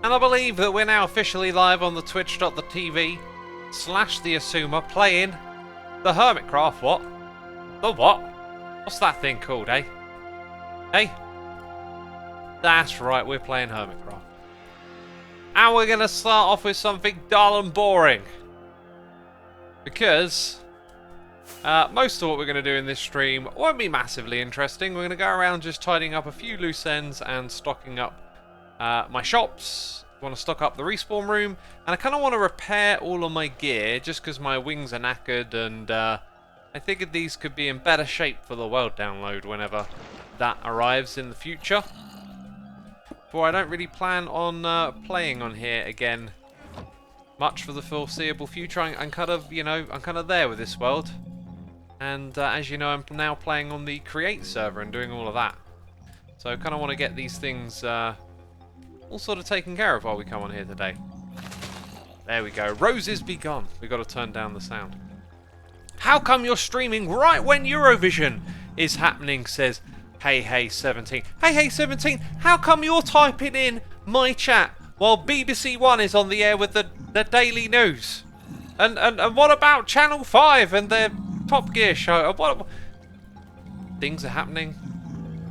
And I believe that we're now officially live on the twitch.tv/the playing the Hermitcraft, what? The what? What's that thing called, eh? Hey? That's right, we're playing Hermitcraft. And we're going to start off with something dull and boring. Because most of what we're going to do in this stream won't be massively interesting. We're going to go around just tidying up a few loose ends and stocking up my shops. I want to stock up the respawn room. And I kind of want to repair all of my gear just because my wings are knackered. And I figured these could be in better shape for the world download whenever that arrives in the future. For I don't really plan on playing on here again much for the foreseeable future. I'm kind of, I'm kind of there with this world. And as you know, I'm now playing on the Create server and doing all of that. So I kind of want to get these things all sort of taken care of while we come on here today. There we go. Roses be gone. We've got to turn down the sound. How come you're streaming right when Eurovision is happening, says Hey17. Hey17, how come you're typing in my chat while BBC One is on the air with the Daily News? And what about Channel 5 and their Top Gear show? What things are happening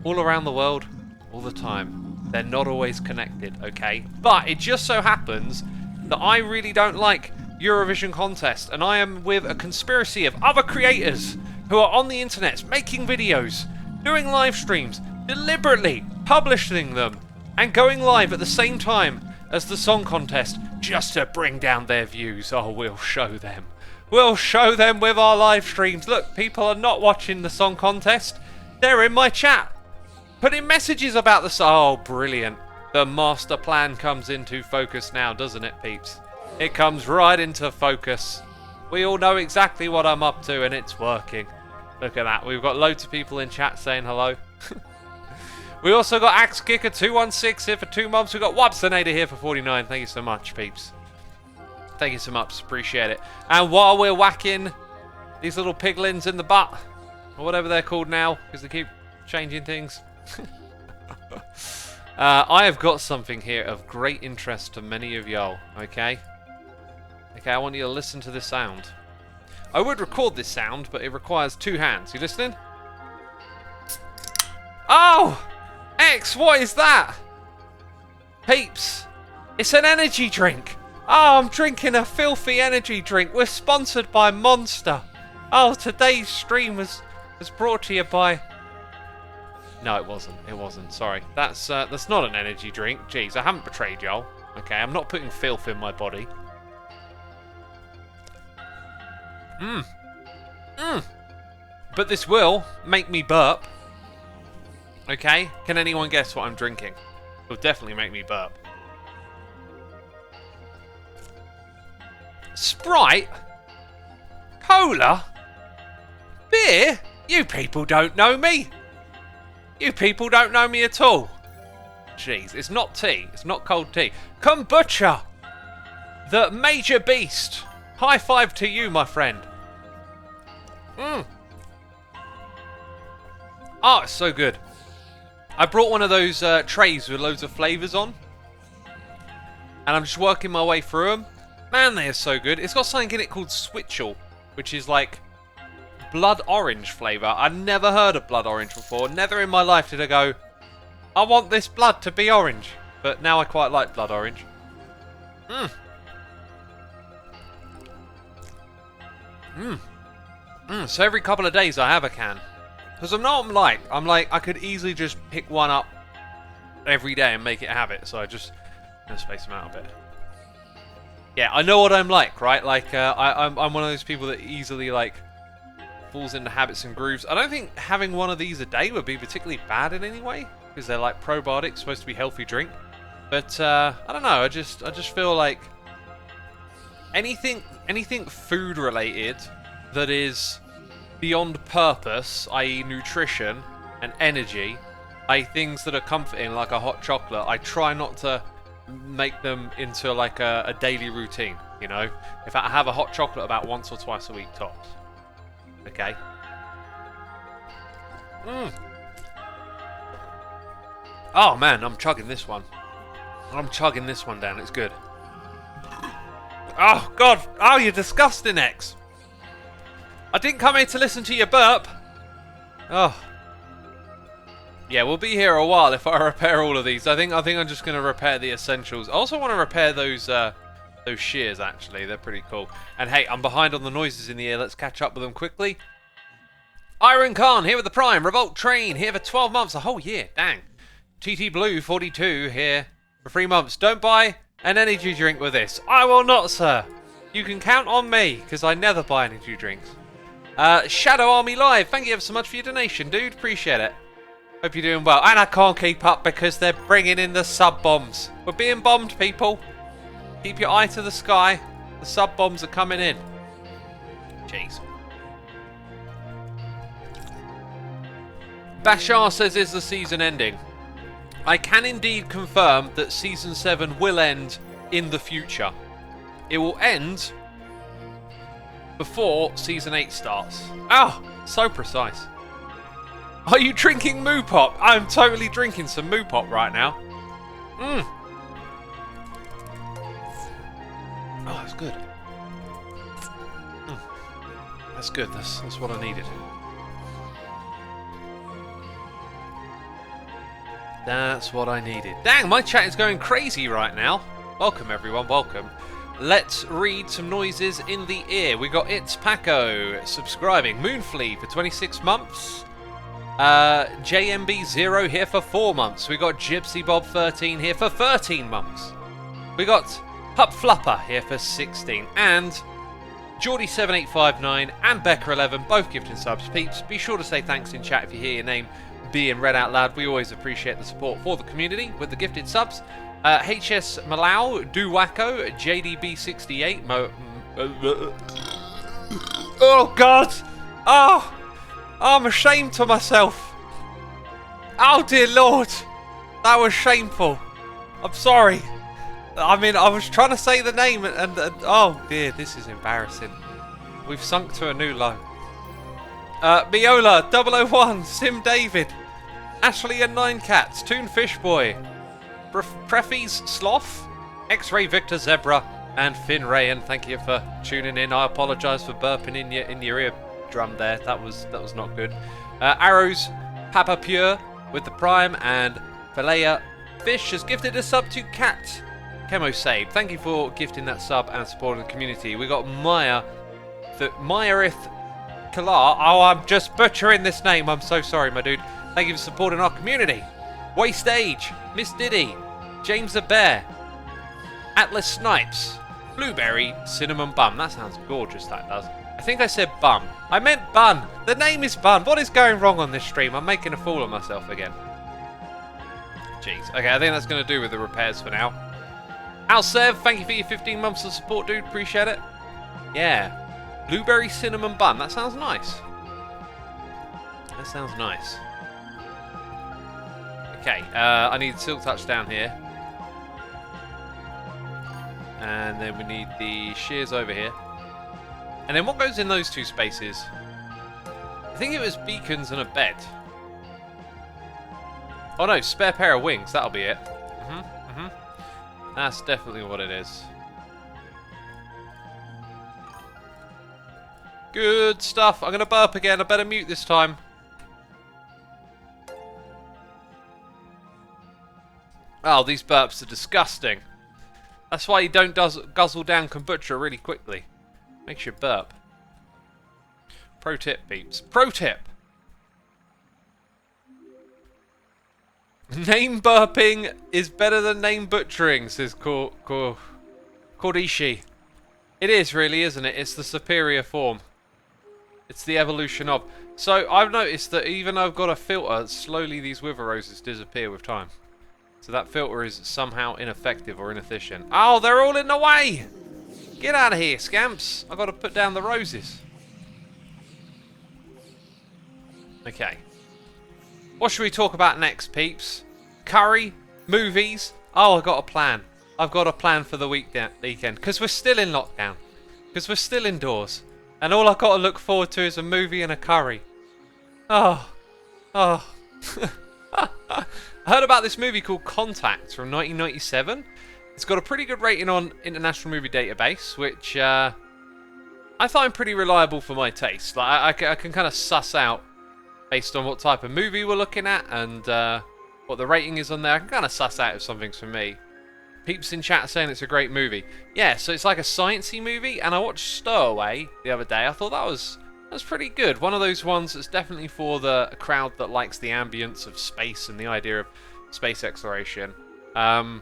all around the world all the time. They're not always connected, okay? But it just so happens that I really don't like Eurovision contest, and I am with a conspiracy of other creators who are on the internet making videos, doing live streams, deliberately publishing them, and going live at the same time as the song contest just to bring down their views. Oh, we'll show them. We'll show them with our live streams. Look, people are not watching the song contest. They're in my chat, putting messages about the song. Oh, brilliant. The master plan comes into focus now, doesn't it, peeps? It comes right into focus. We all know exactly what I'm up to, and it's working. Look at that. We've got loads of people in chat saying hello. We also got Axe Kicker 216 here for 2 months. We've got Wabsonator here for 49. Thank you so much, peeps. Thank you so much. Appreciate it. And while we're whacking these little piglins in the butt, or whatever they're called now, because they keep changing things. I have got something here of great interest to many of y'all, okay? Okay, I want you to listen to this sound. I would record this sound, but it requires 2 hands. You listening? Oh! X, what is that? Peeps, it's an energy drink. Oh, I'm drinking a filthy energy drink. We're sponsored by Monster. Oh, today's stream was brought to you by... No, it wasn't. It wasn't. Sorry. That's not an energy drink. Jeez, I haven't betrayed y'all. Okay, I'm not putting filth in my body. But this will make me burp. Okay? Can anyone guess what I'm drinking? It'll definitely make me burp. Sprite? Cola? Beer? You people don't know me. You people don't know me at all. Jeez, it's not tea. It's not cold tea. Kombucha! The major beast. High five to you, my friend. Oh, it's so good. I brought one of those trays with loads of flavours on. And I'm just working my way through them. Man, they are so good. It's got something in it called Switchel, which is like blood orange flavour. I've never heard of blood orange before. Never in my life did I go, I want this blood to be orange. But now I quite like blood orange. So every couple of days I have a can. Because I'm like, I could easily just pick one up every day and make it a habit. So I'm gonna space them out a bit. Yeah, I know what I'm like, right? Like, I'm one of those people that easily, like, falls into habits and grooves. I don't think having one of these a day would be particularly bad in any way. Because they're, like, probiotics, supposed to be healthy drink. But, I don't know, I just feel like anything food related that is beyond purpose, i.e. nutrition and energy, i.e. things that are comforting like a hot chocolate, I try not to make them into like a daily routine, you know? In fact, I have a hot chocolate about once or twice a week tops. Okay? Oh man, I'm chugging this one. I'm chugging this one down. It's good. Oh, God. Oh, you're disgusting, X. I didn't come here to listen to your burp. Oh. Yeah, we'll be here a while if I repair all of these. I think I'm just going to repair the essentials. I also want to repair those shears, actually. They're pretty cool. And hey, I'm behind on the noises in the air. Let's catch up with them quickly. Iron Khan here with the Prime. Revolt Train here for 12 months. A whole year. Dang. TT Blue 42 here for 3 months. Don't buy an energy drink with this. I will not, sir. You can count on me, because I never buy energy drinks. Shadow Army Live. Thank you ever so much for your donation, dude. Appreciate it. Hope you're doing well. And I can't keep up because they're bringing in the sub-bombs. We're being bombed, people. Keep your eye to the sky. The sub-bombs are coming in. Jeez. Bashar says, is the season ending? I can indeed confirm that Season 7 will end in the future. It will end before Season 8 starts. Oh, so precise. Are you drinking Moo Pop? I'm totally drinking some Moo Pop right now. Mmm. Oh, that's good. That's good. That's what I needed. That's what I needed. Dang, my chat is going crazy right now. Welcome, everyone. Welcome. Let's read some noises in the ear. We got It's Paco subscribing. Moonflea for 26 months. JMB0 here for 4 months. We got Gypsy Bob 13 here for 13 months. We got Pup Flupper here for 16. And Geordie7859 and Becca11 both gifting subs. Peeps, be sure to say thanks in chat if you hear your name being read out loud. We always appreciate the support for the community with the gifted subs. HS Malau, Duwacko, JDB68, oh God! Oh! I'm ashamed to myself. Oh dear Lord! That was shameful. I'm sorry. I mean, I was trying to say the name and oh dear, this is embarrassing. We've sunk to a new low. Miola, 001, Sim David, Ashley and 9 Cats, Toon Fish Boy, Prefis Sloth, X-Ray Victor Zebra, and Finn Rayan. Thank you for tuning in. I apologise for burping in your eardrum there. That was not good. Arrows, Papa Pure with the Prime, and Falea Fish has gifted a sub to Cat Chemo Save. Thank you for gifting that sub and supporting the community. We got Myarith Kalar. Oh, I'm just butchering this name. I'm so sorry, my dude. Thank you for supporting our community. Waste Age, Miss Diddy, James the Bear, Atlas Snipes, Blueberry, Cinnamon Bun. That sounds gorgeous, that does. I think I said bum. I meant bun. The name is Bun. What is going wrong on this stream? I'm making a fool of myself again. Jeez. Okay, I think that's going to do with the repairs for now. Alsev, thank you for your 15 months of support, dude. Appreciate it. Yeah. Blueberry Cinnamon Bun. That sounds nice. That sounds nice. Okay, I need Silk Touch down here. And then we need the shears over here. And then what goes in those 2 spaces? I think it was beacons and a bed. Oh no, spare pair of wings. That'll be it. That's definitely what it is. Good stuff. I'm going to burp again. I better mute this time. Oh, these burps are disgusting. That's why you don't guzzle down kombucha really quickly. Makes you burp. Pro tip, peeps. Pro tip! Name burping is better than name butchering, says Kordishi. It is really, isn't it? It's the superior form. It's the evolution of. So I've noticed that even though I've got a filter, slowly these wither roses disappear with time. So that filter is somehow ineffective or inefficient. Oh, they're all in the way! Get out of here, scamps! I've got to put down the roses. Okay. What should we talk about next, peeps? Curry? Movies? Oh, I've got a plan. I've got a plan for the weekend. Because we're still in lockdown. Because we're still indoors. And all I've got to look forward to is a movie and a curry. Oh. Oh. I heard about this movie called Contact from 1997. It's got a pretty good rating on International Movie Database, which I find pretty reliable for my taste. Like I can kind of suss out, based on what type of movie we're looking at and what the rating is on there, I can kind of suss out if something's for me. Peeps in chat saying it's a great movie. Yeah, so it's like a sciencey movie, and I watched Stowaway the other day. I thought that was pretty good. One of those ones that's definitely for the crowd that likes the ambience of space and the idea of space exploration. But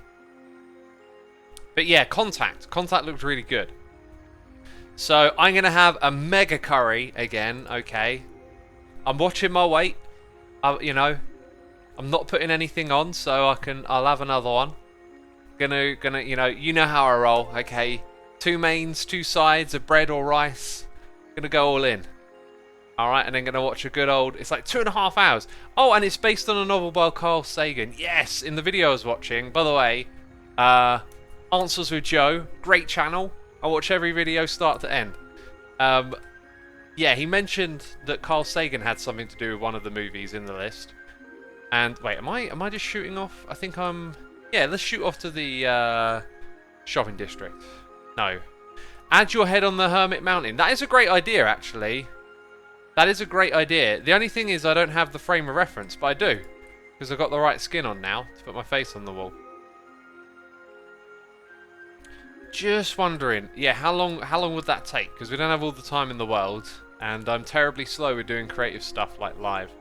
yeah, Contact looked really good. So I'm gonna have a mega curry again. Okay, I'm watching my weight. You know, I'm not putting anything on, so I'll have another one. Gonna, you know how I roll. Okay, 2 mains, 2 sides of bread or rice. Gonna go all in. All right, and then gonna watch a good old. It's like 2.5 hours. Oh, and it's based on a novel by Carl Sagan. Yes, in the video I was watching. By the way, Answers with Joe, great channel. I watch every video start to end. Yeah, he mentioned that Carl Sagan had something to do with one of the movies in the list. And wait, am I just shooting off? I think I'm. Yeah, let's shoot off to the shopping district. No. Add your head on the Hermit Mountain. That is a great idea, actually. That is a great idea. The only thing is I don't have the frame of reference, but I do. Because I've got the right skin on now to put my face on the wall. Just wondering, yeah, how long would that take? Because we don't have all the time in the world, and I'm terribly slow with doing creative stuff like live.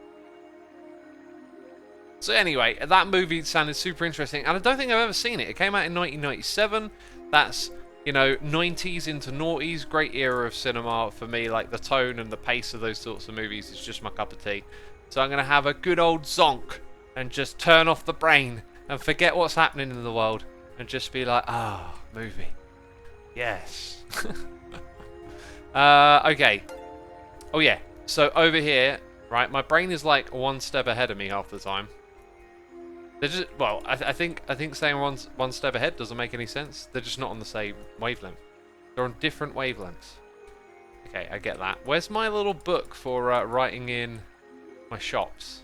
So anyway, that movie sounded super interesting, and I don't think I've ever seen it. It came out in 1997. That's, you know, 90s into noughties. Great era of cinema for me. Like, the tone and the pace of those sorts of movies is just my cup of tea. So I'm going to have a good old zonk and just turn off the brain and forget what's happening in the world and just be like, ah, movie. Yes. Okay. Oh, yeah. So over here, right, my brain is like 1 step ahead of me half the time. They're just, well, I think saying one step ahead doesn't make any sense. They're just not on the same wavelength. They're on different wavelengths. Okay, I get that. Where's my little book for writing in my shops?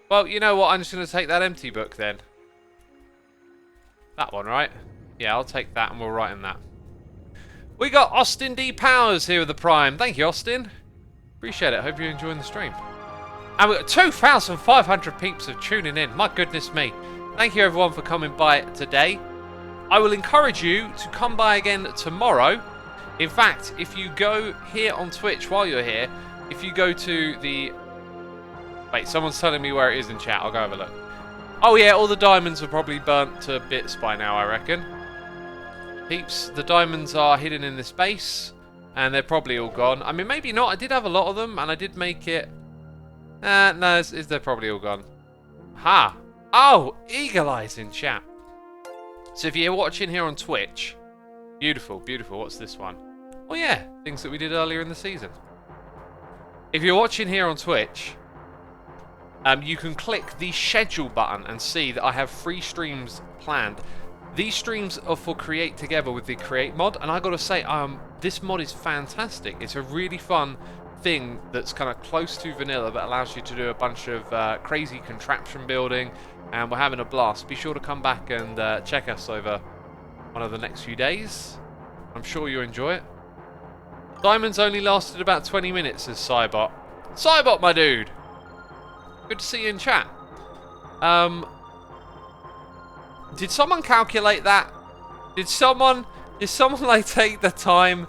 Well, you know what? I'm just going to take that empty book then. That one, right? Yeah, I'll take that and we'll write in that. We got Austin D. Powers here with the Prime. Thank you, Austin. Appreciate it. Hope you're enjoying the stream. And we've got 2,500 peeps of tuning in. My goodness me. Thank you everyone for coming by today. I will encourage you to come by again tomorrow. In fact, if you go here on Twitch while you're here, if you go to the... Wait, someone's telling me where it is in chat. I'll go have a look. Oh yeah, all the diamonds are probably burnt to bits by now, I reckon. Peeps, the diamonds are hidden in this base. And they're probably all gone. I mean, maybe not. I did have a lot of them, and I did make it... no, they're probably all gone. Ha! Oh, Eagle Eyes in chat. So if you're watching here on Twitch, beautiful, beautiful. What's this one? Oh yeah, things that we did earlier in the season. If you're watching here on Twitch, you can click the schedule button and see that I have 3 streams planned. These streams are for Create Together with the Create mod, and I gotta say, this mod is fantastic. It's a really fun thing that's kind of close to vanilla but allows you to do a bunch of crazy contraption building, and we're having a blast. Be sure to come back and check us over one of the next few days. I'm sure you'll enjoy it. Diamonds only lasted about 20 minutes, says Cybot. Cybot, my dude! Good to see you in chat. Did someone calculate that? Did someone like take the time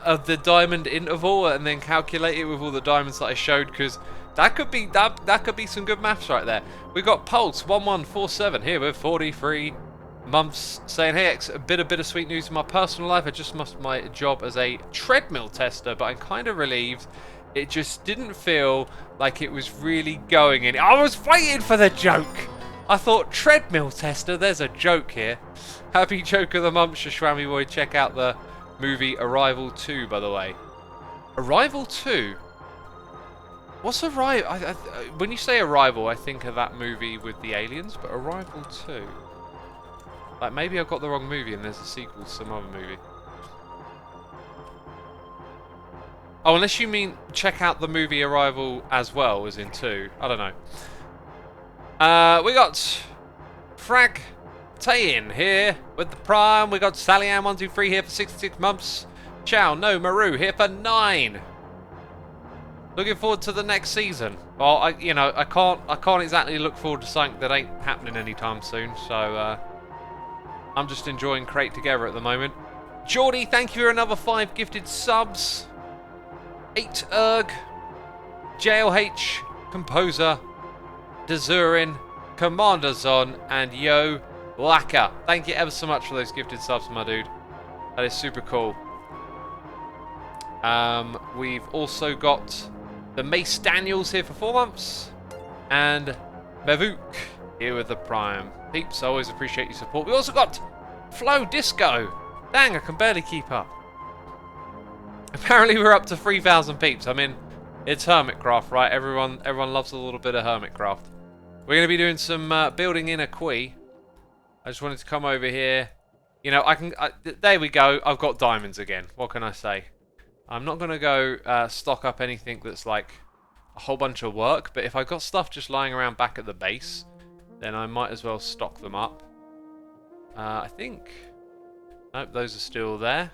of the diamond interval and then calculate it with all the diamonds that I showed? Because that could be some good maths right there. We got Pulse 1147 here with 43 months saying, hey X, a bit of bittersweet news in my personal life. I just lost my job as a treadmill tester, but I'm kind of relieved. It just didn't feel like it was really going in. I was waiting for the joke. I thought, treadmill tester, there's a joke here. Happy joke of the month, Shashwami boy. Check out the movie Arrival 2, by the way. Arrival 2? What's Arrival? When you say Arrival, I think of that movie with the aliens, but Arrival 2? Like, maybe I've got the wrong movie and there's a sequel to some other movie. Oh, unless you mean check out the movie Arrival as well, as in 2. I don't know. We got Frag Tayin here with the Prime. We got Sally Ann 123 here for 66 months. Chow No Maru here for 9. Looking forward to the next season. Well, I can't exactly look forward to something that ain't happening anytime soon. So I'm just enjoying Crate Together at the moment. Geordie, thank you for another 5 gifted subs. 8 Erg, JLH, Composer, Dezurin, Commander Zon, and Yo Laka. Thank you ever so much for those gifted subs, my dude. That is super cool. We've also got the Mace Daniels here for 4 months, and Mevuk here with the Prime. Peeps, I always appreciate your support. We also got Flow Disco. Dang, I can barely keep up. Apparently we're up to 3,000 peeps. I mean, it's Hermitcraft, right? Everyone loves a little bit of Hermitcraft. We're going to be doing some building in a Qui. I just wanted to come over here. You know, there we go. I've got diamonds again. What can I say? I'm not going to go stock up anything that's like a whole bunch of work. But if I've got stuff just lying around back at the base, then I might as well stock them up. I think... Nope, those are still there.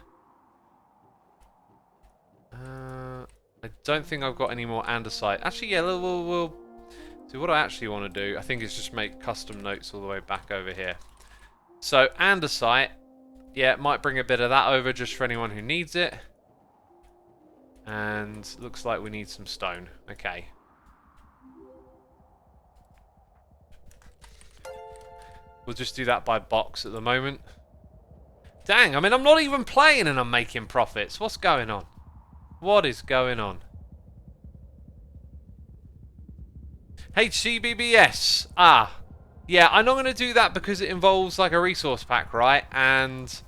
I don't think I've got any more andesite. Actually, yeah, we'll see what I actually want to do. I think it's just make custom notes all the way back over here. So andesite, yeah, might bring a bit of that over just for anyone who needs it. And looks like we need some stone. Okay. We'll just do that by box at the moment. Dang, I mean, I'm not even playing and I'm making profits. What's going on? What is going on? HCBBS. Ah. Yeah, I'm not going to do that because it involves like a resource pack, right? And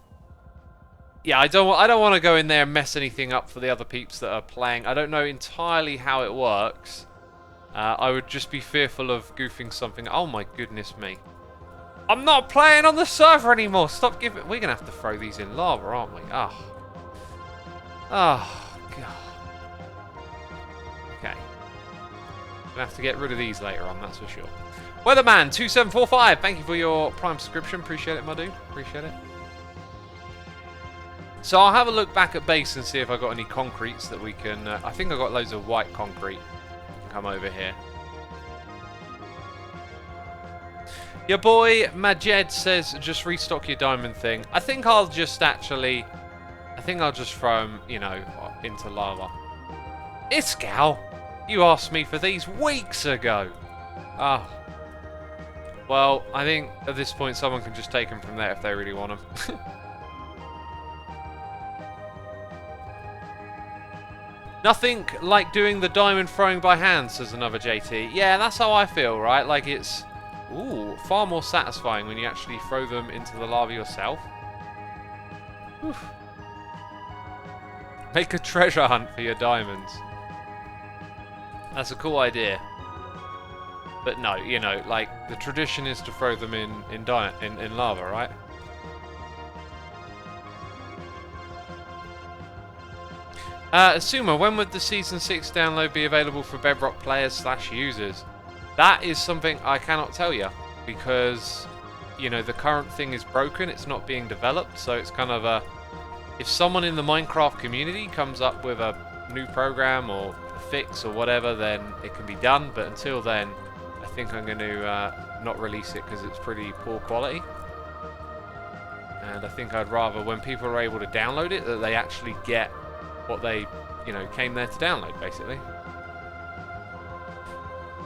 yeah, I don't want to go in there and mess anything up for the other peeps that are playing. I don't know entirely how it works. I would just be fearful of goofing something. Oh my goodness me. I'm not playing on the server anymore. Stop giving... We're going to have to throw these in lava, aren't we? Ah. Oh. Okay. Gonna have to get rid of these later on, that's for sure. Weatherman2745, thank you for your Prime subscription. Appreciate it, my dude. Appreciate it. So I'll have a look back at base and see if I've got any concretes that we can... I think I've got loads of white concrete. Come over here. Your boy Majed says just restock your diamond thing. I think I'll just actually... I think I'll just throw them, you know, into lava. Iskal, you asked me for these weeks ago. Oh. Well, I think at this point someone can just take them from there if they really want them. Nothing like doing the diamond throwing by hand, says another JT. Yeah, that's how I feel, right? Like it's far more satisfying when you actually throw them into the lava yourself. Oof. Make a treasure hunt for your diamonds. That's a cool idea. But no, you know, like the tradition is to throw them in lava, right? Xisuma, when would the Season 6 download be available for Bedrock players / users? That is something I cannot tell you because, you know, the current thing is broken. It's not being developed, so it's kind of a... If someone in the Minecraft community comes up with a new program or a fix or whatever, then it can be done. But until then, I think I'm going to not release it because it's pretty poor quality. And I think I'd rather, when people are able to download it, that they actually get what they, you know, came there to download, basically.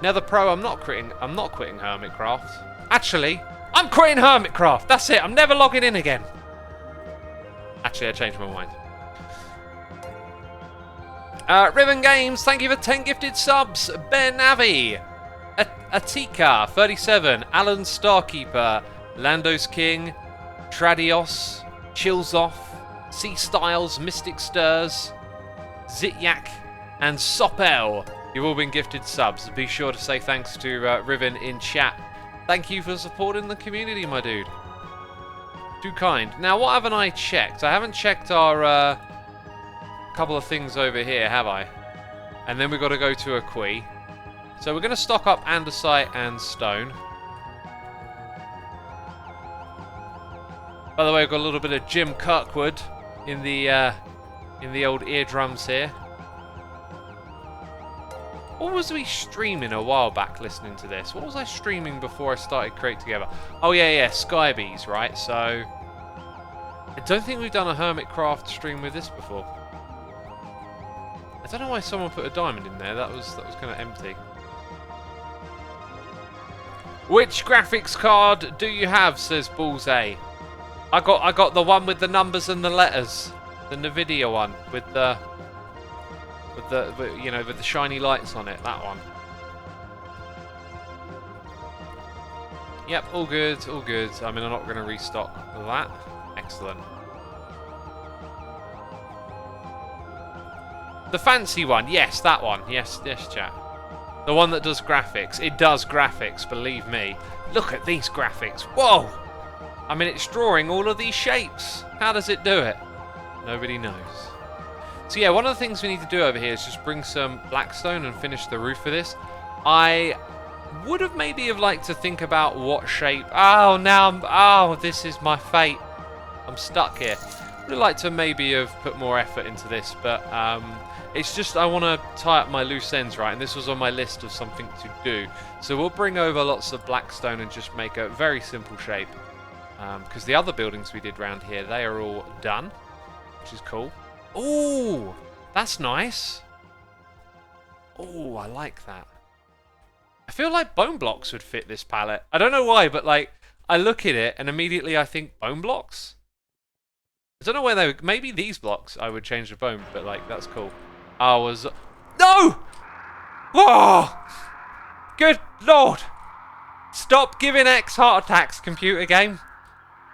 Nether Pro, I'm not quitting Hermitcraft. Actually, I'm quitting Hermitcraft. That's it. I'm never logging in again. Actually, I changed my mind. Ribbon Games, thank you for 10 gifted subs. Ben Avi, Atika 37, Alan Starkeeper, Lando's King, Tradios, Chills Off, C Styles, Mystic Stirs, Zityak, and Sopel. You've all been gifted subs. Be sure to say thanks to Riven in chat. Thank you for supporting the community, my dude. Too kind. Now, what haven't I checked? I haven't checked our couple of things over here, have I? And then we've got to go to a quay. So we're going to stock up andesite and stone. By the way, I've got a little bit of Jim Kirkwood in the old eardrums here. What was we streaming a while back listening to this? What was I streaming before I started Create Together? Oh yeah, Skybees, right? So I don't think we've done a Hermitcraft stream with this before. I don't know why someone put a diamond in there. That was kind of empty. Which graphics card do you have? Says Bullseye. I got the one with the numbers and the letters, the Nvidia one with the with the shiny lights on it. That one. Yep, all good, all good. I mean, I'm not going to restock that. Excellent. The fancy one, yes, that one. Yes, chat. The one that does graphics. It does graphics, believe me. Look at these graphics. Whoa! I mean, it's drawing all of these shapes. How does it do it? Nobody knows. So yeah, one of the things we need to do over here is just bring some blackstone and finish the roof of this. I would have maybe have liked to think about what shape. Oh, now this is my fate. I'm stuck here. Would have liked to maybe have put more effort into this, but it's just I want to tie up my loose ends, right? And this was on my list of something to do. So we'll bring over lots of blackstone and just make a very simple shape. Because the other buildings we did around here, they are all done, which is cool. Ooh, that's nice. Ooh, I like that. I feel like bone blocks would fit this palette. I don't know why, but like I look at it and immediately I think bone blocks. I don't know where they would, maybe these blocks I would change the bone, but like that's cool. No! Oh! Good Lord! Stop giving X heart attacks, computer game.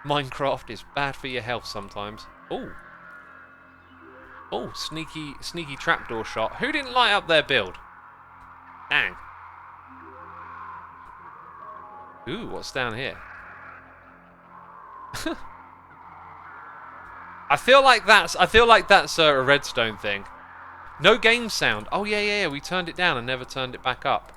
Minecraft is bad for your health sometimes. Ooh. Oh, sneaky trapdoor shot. Who didn't light up their build? Dang. Ooh, what's down here? I feel like that's a redstone thing. No game sound. Oh yeah, we turned it down and never turned it back up.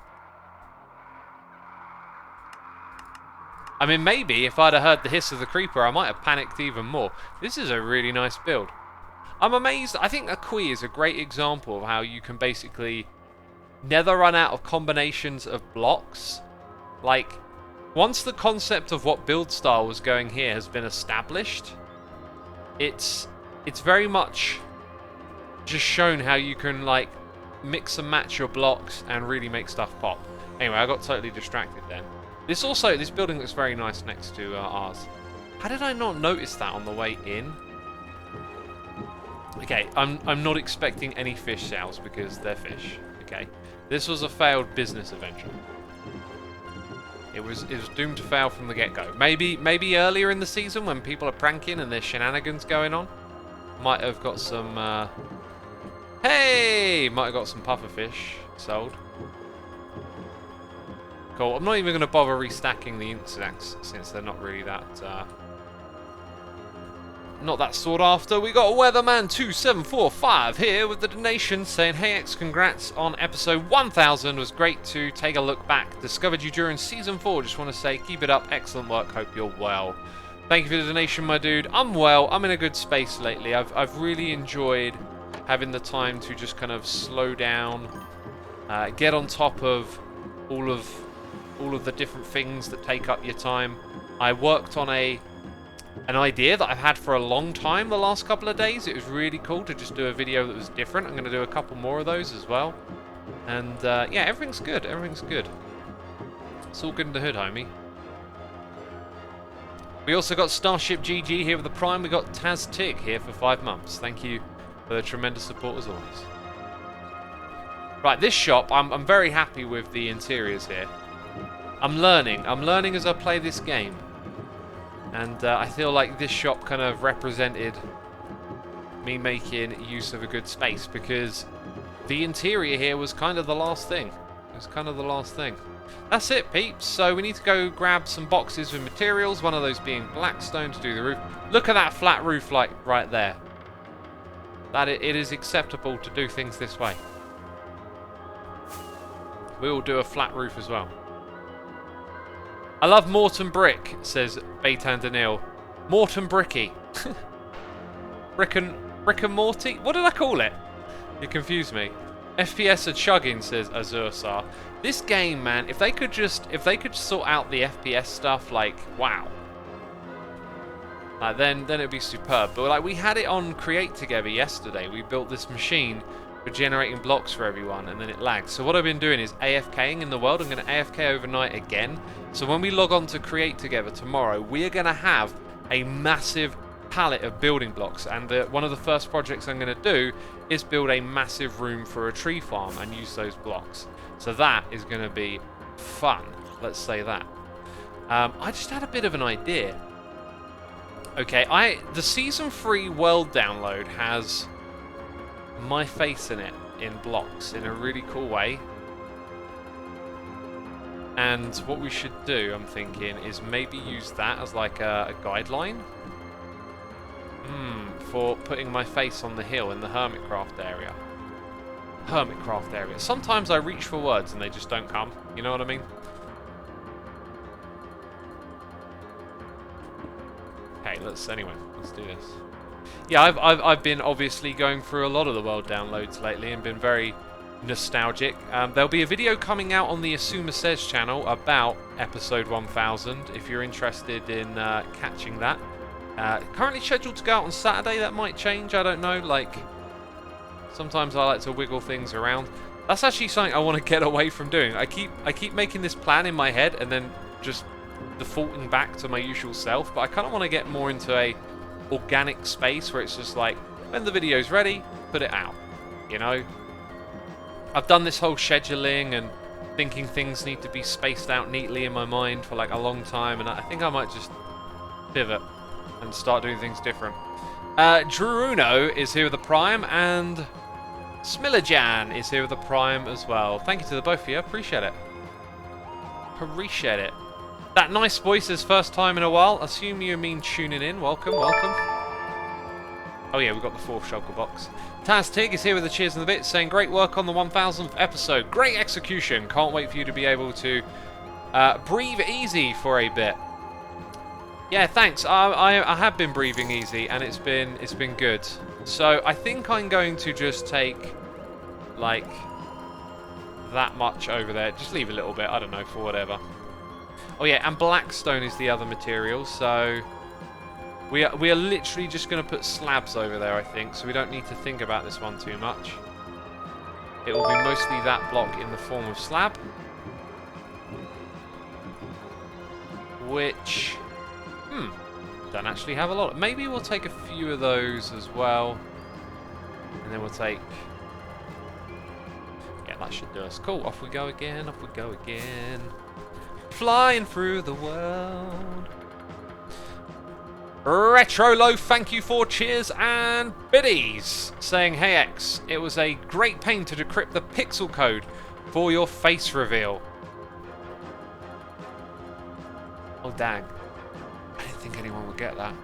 I mean, maybe if I'd have heard the hiss of the creeper, I might have panicked even more. This is a really nice build. I'm amazed. I think a quay is a great example of how you can basically never run out of combinations of blocks. Like, once the concept of what build style was going here has been established, it's very much just shown how you can like mix and match your blocks and really make stuff pop. Anyway, I got totally distracted then. This building looks very nice next to ours. How did I not notice that on the way in? Okay, I'm not expecting any fish sales because they're fish. Okay, this was a failed business adventure. It was doomed to fail from the get-go. Maybe earlier in the season when people are pranking and there's shenanigans going on, might have got some. Hey, might have got some pufferfish sold. Cool. I'm not even going to bother restacking the insects since they're not really that. Not that sought after. We got Weatherman2745 here with the donation saying, "Hey X, congrats on episode 1000. Was great to take a look back. Discovered you during season 4. Just want to say, keep it up. Excellent work. Hope you're well." Thank you for the donation, my dude. I'm well. I'm in a good space lately. I've really enjoyed having the time to just kind of slow down, get on top of all of the different things that take up your time. I worked on an idea that I've had for a long time the last couple of days. It was really cool to just do a video that was different. I'm going to do a couple more of those as well. And yeah, everything's good. Everything's good. It's all good in the hood, homie. We also got Starship GG here with the Prime. We got Taz Tig here for 5 months. Thank you for the tremendous support as always. Right, this shop, I'm very happy with the interiors here. I'm learning as I play this game. And I feel like this shop kind of represented me making use of a good space because the interior here was kind of the last thing. It was kind of the last thing. That's it, peeps. So we need to go grab some boxes with materials, one of those being blackstone to do the roof. Look at that flat roof like right there. that it is acceptable to do things this way. We will do a flat roof as well. I love Morton Brick, says Baitan Daniil. Morton Bricky. Brick and Morty? What did I call it? You confused me. FPS are chugging, says Azursar. This game, man, if they could sort out the FPS stuff, like, wow. Then it'd be superb. But like, we had it on Create Together yesterday. We built this machine for generating blocks for everyone, and then it lagged. So what I've been doing is AFKing in the world. I'm going to AFK overnight again. So when we log on to Create Together tomorrow, we are going to have a massive palette of building blocks. And one of the first projects I'm going to do is build a massive room for a tree farm and use those blocks. So that is going to be fun. Let's say that. I just had a bit of an idea. Okay, the Season 3 world download has my face in it in blocks in a really cool way. And what we should do, I'm thinking, is maybe use that as like a guideline for putting my face on the hill in the Hermitcraft area. Hermitcraft area. Sometimes I reach for words and they just don't come. You know what I mean? Okay, let's do this. Yeah, I've been obviously going through a lot of the world downloads lately and been very nostalgic. There'll be a video coming out on the Xisuma Says channel about episode 1000 if you're interested in catching that. Currently scheduled to go out on Saturday. That might change, I don't know. Like, sometimes I like to wiggle things around. That's actually something I want to get away from doing. I keep making this plan in my head and then just defaulting back to my usual self, but I kind of want to get more into a organic space where it's just like, when the video's ready, put it out, you know? I've done this whole scheduling and thinking things need to be spaced out neatly in my mind for like a long time, and I think I might just pivot and start doing things different. Druruno is here with the Prime, and Smillajan is here with the Prime as well. Thank you to the both of you, appreciate it. Appreciate it. That nice voice is first time in a while. Assume you mean tuning in. Welcome, welcome. Oh yeah, we've got the fourth shulker box. Taz Tig is here with the cheers and the bits, saying great work on the 1000th episode. Great execution. Can't wait for you to be able to breathe easy for a bit. Yeah, thanks. I have been breathing easy and it's been good. So I think I'm going to just take like that much over there. Just leave a little bit. I don't know, for whatever. Oh yeah, and blackstone is the other material, so we are literally just going to put slabs over there, I think, so we don't need to think about this one too much. It will be mostly that block in the form of slab, which, don't actually have a lot. Maybe we'll take a few of those as well, and then we'll take, yeah, that should do us. Cool, off we go again, off we go again. Flying through the world. Retrolo, thank you for cheers and biddies. Saying, hey X, it was a great pain to decrypt the pixel code for your face reveal. Oh dang. I didn't think anyone would get that.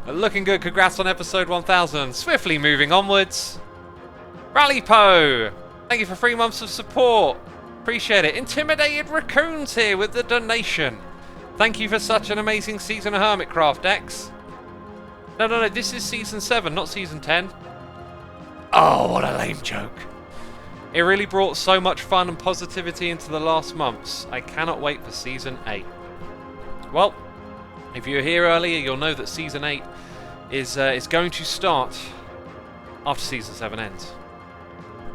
Looking good, congrats on episode 1000. Swiftly moving onwards. Rally Poe, thank you for 3 months of support. Appreciate it. Intimidated Raccoons here with the donation. Thank you for such an amazing season of Hermitcraft, X. No, this is season 7, not season 10. Oh, what a lame joke. It really brought so much fun and positivity into the last months. I cannot wait for season 8. Well, if you're here earlier, you'll know that season 8 is going to start after season 7 ends.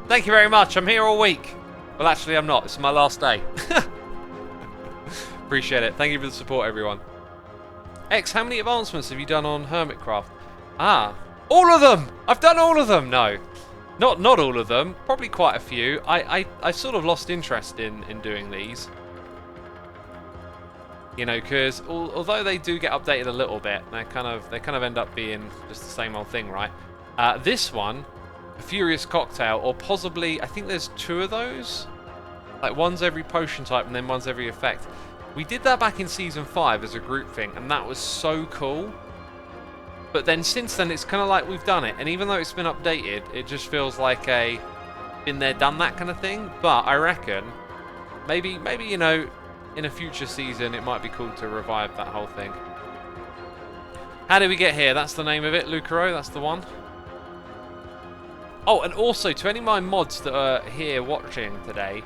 Thank you very much. I'm here all week. Well, actually, I'm not. It's my last day. Appreciate it. Thank you for the support, everyone. X, how many advancements have you done on Hermitcraft? Ah, all of them! I've done all of them! No. Not all of them. Probably quite a few. I sort of lost interest in doing these. You know, because although they do get updated a little bit, they kind of end up being just the same old thing, right? This one, a Furious Cocktail, or possibly, I think there's 2 of those. Like, one's every potion type and then one's every effect. We did that back in season 5 as a group thing, and that was so cool. But then since then, it's kind of like we've done it. And even though it's been updated, it just feels like a been there, done that kind of thing. But I reckon maybe you know, in a future season, it might be cool to revive that whole thing. How did we get here? That's the name of it, Lucaro. That's the one. Oh, and also to any of my mods that are here watching today,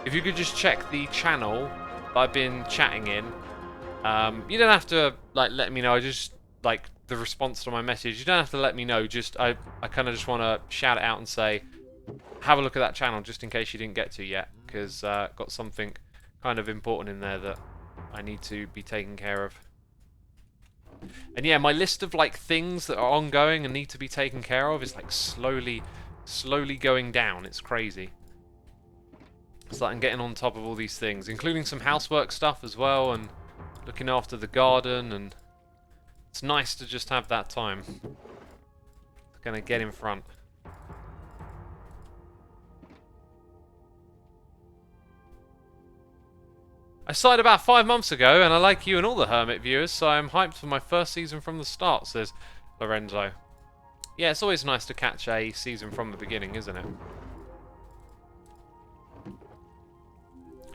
if you could just check the channel that I've been chatting in. You don't have to like let me know. I just like the response to my message. You don't have to let me know. Just I kind of just want to shout it out and say, have a look at that channel just in case you didn't get to yet, because got something kind of important in there that I need to be taking care of. And yeah, my list of like things that are ongoing and need to be taken care of is like slowly going down. It's crazy. So I'm getting on top of all these things, including some housework stuff as well, and looking after the garden, and it's nice to just have that time. Gonna get in front. I started about 5 months ago, and I like you and all the Hermit viewers, so I'm hyped for my first season from the start, says Lorenzo. Yeah, it's always nice to catch a season from the beginning, isn't it?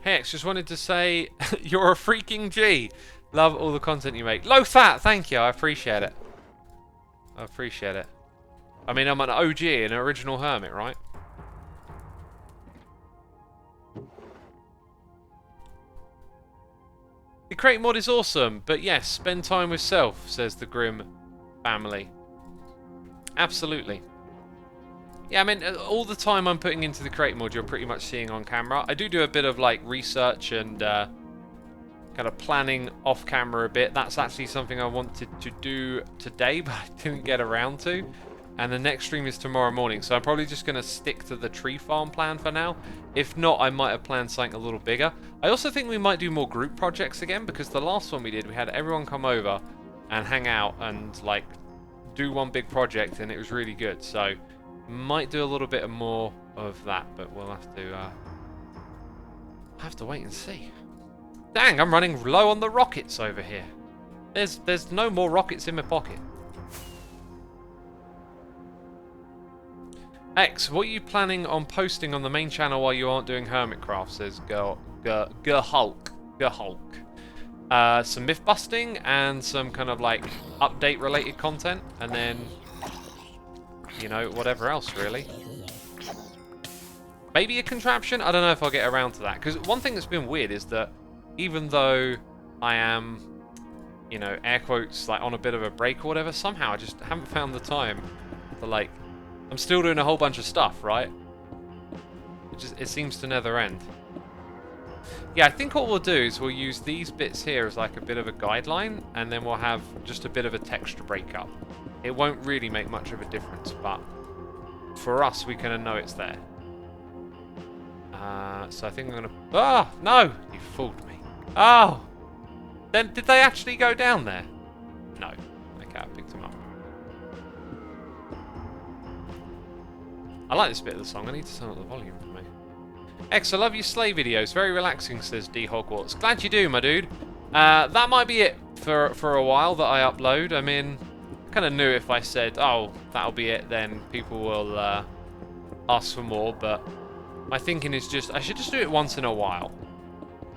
Hey, X, just wanted to say, you're a freaking G. Love all the content you make. Low fat, thank you, I appreciate it. I appreciate it. I mean, I'm an OG, an original Hermit, right? The crate mod is awesome, but yes, spend time with self, says the Grim family. Absolutely. Yeah, I mean, all the time I'm putting into the crate mod, you're pretty much seeing on camera. I do a bit of like research and kind of planning off camera a bit. That's actually something I wanted to do today, but I didn't get around to. And the next stream is tomorrow morning, so I'm probably just going to stick to the tree farm plan for now. If not, I might have planned something a little bigger. I also think we might do more group projects again, because the last one we did, we had everyone come over and hang out and like do one big project, and it was really good. So might do a little bit more of that, but we'll have to wait and see. Dang, I'm running low on the rockets over here. There's no more rockets in my pocket. X, what are you planning on posting on the main channel while you aren't doing Hermitcraft, says Hulk. Some myth busting and some kind of like update related content, and then, you know, whatever else really. Maybe a contraption? I don't know if I'll get around to that, because one thing that's been weird is that even though I am, you know, air quotes, like on a bit of a break or whatever, somehow I just haven't found the time to like, I'm still doing a whole bunch of stuff, right? It seems to never end. Yeah, I think what we'll do is we'll use these bits here as like a bit of a guideline, and then we'll have just a bit of a texture breakup. It won't really make much of a difference, but for us, we kind of know it's there. So I think I'm gonna... Ah! No! You fooled me. Oh! Then did they actually go down there? No. Okay, I picked them up. I like this bit of the song. I need to turn up the volume for me. X, I love your sleigh videos. Very relaxing, says D Hogwarts. Glad you do, my dude. That might be it for a while that I upload. I mean, I kind of knew if I said, oh, that'll be it, then people will ask for more. But my thinking is just, I should just do it once in a while.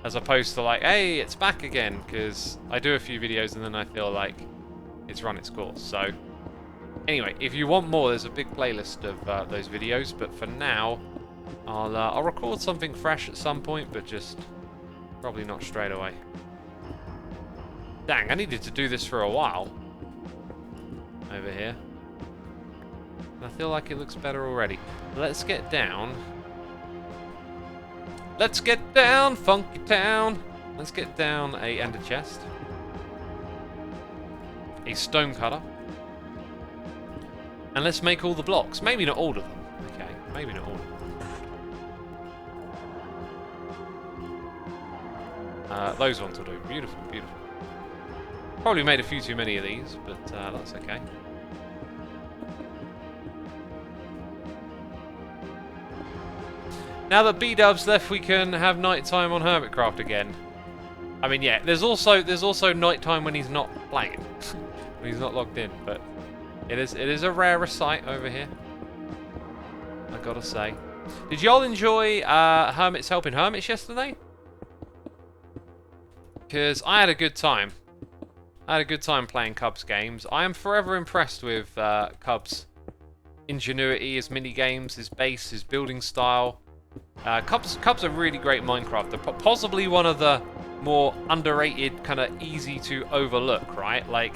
As opposed to like, hey, it's back again. Because I do a few videos and then I feel like it's run its course. So... anyway, if you want more, there's a big playlist of those videos, but for now, I'll record something fresh at some point, but just probably not straight away. Dang, I needed to do this for a while. Over here. And I feel like it looks better already. Let's get down. Let's get down, funky town. Let's get down a ender chest. A stone cutter. And let's make all the blocks. Maybe not all of them. Okay, maybe not all of them. Those ones will do. Beautiful, beautiful. Probably made a few too many of these, but that's okay. Now that B-Dub's left, we can have nighttime on Hermitcraft again. I mean, yeah, there's also nighttime when he's not playing. He's not logged in, but it is a rarer sight over here, I gotta say. Did y'all enjoy Hermit's helping Hermits yesterday? Because I had a good time. I had a good time playing Cubs games. I am forever impressed with Cubs' ingenuity, his mini games, his base, his building style. Cubs are really great Minecraft. They're possibly one of the more underrated, kind of easy to overlook, right? Like,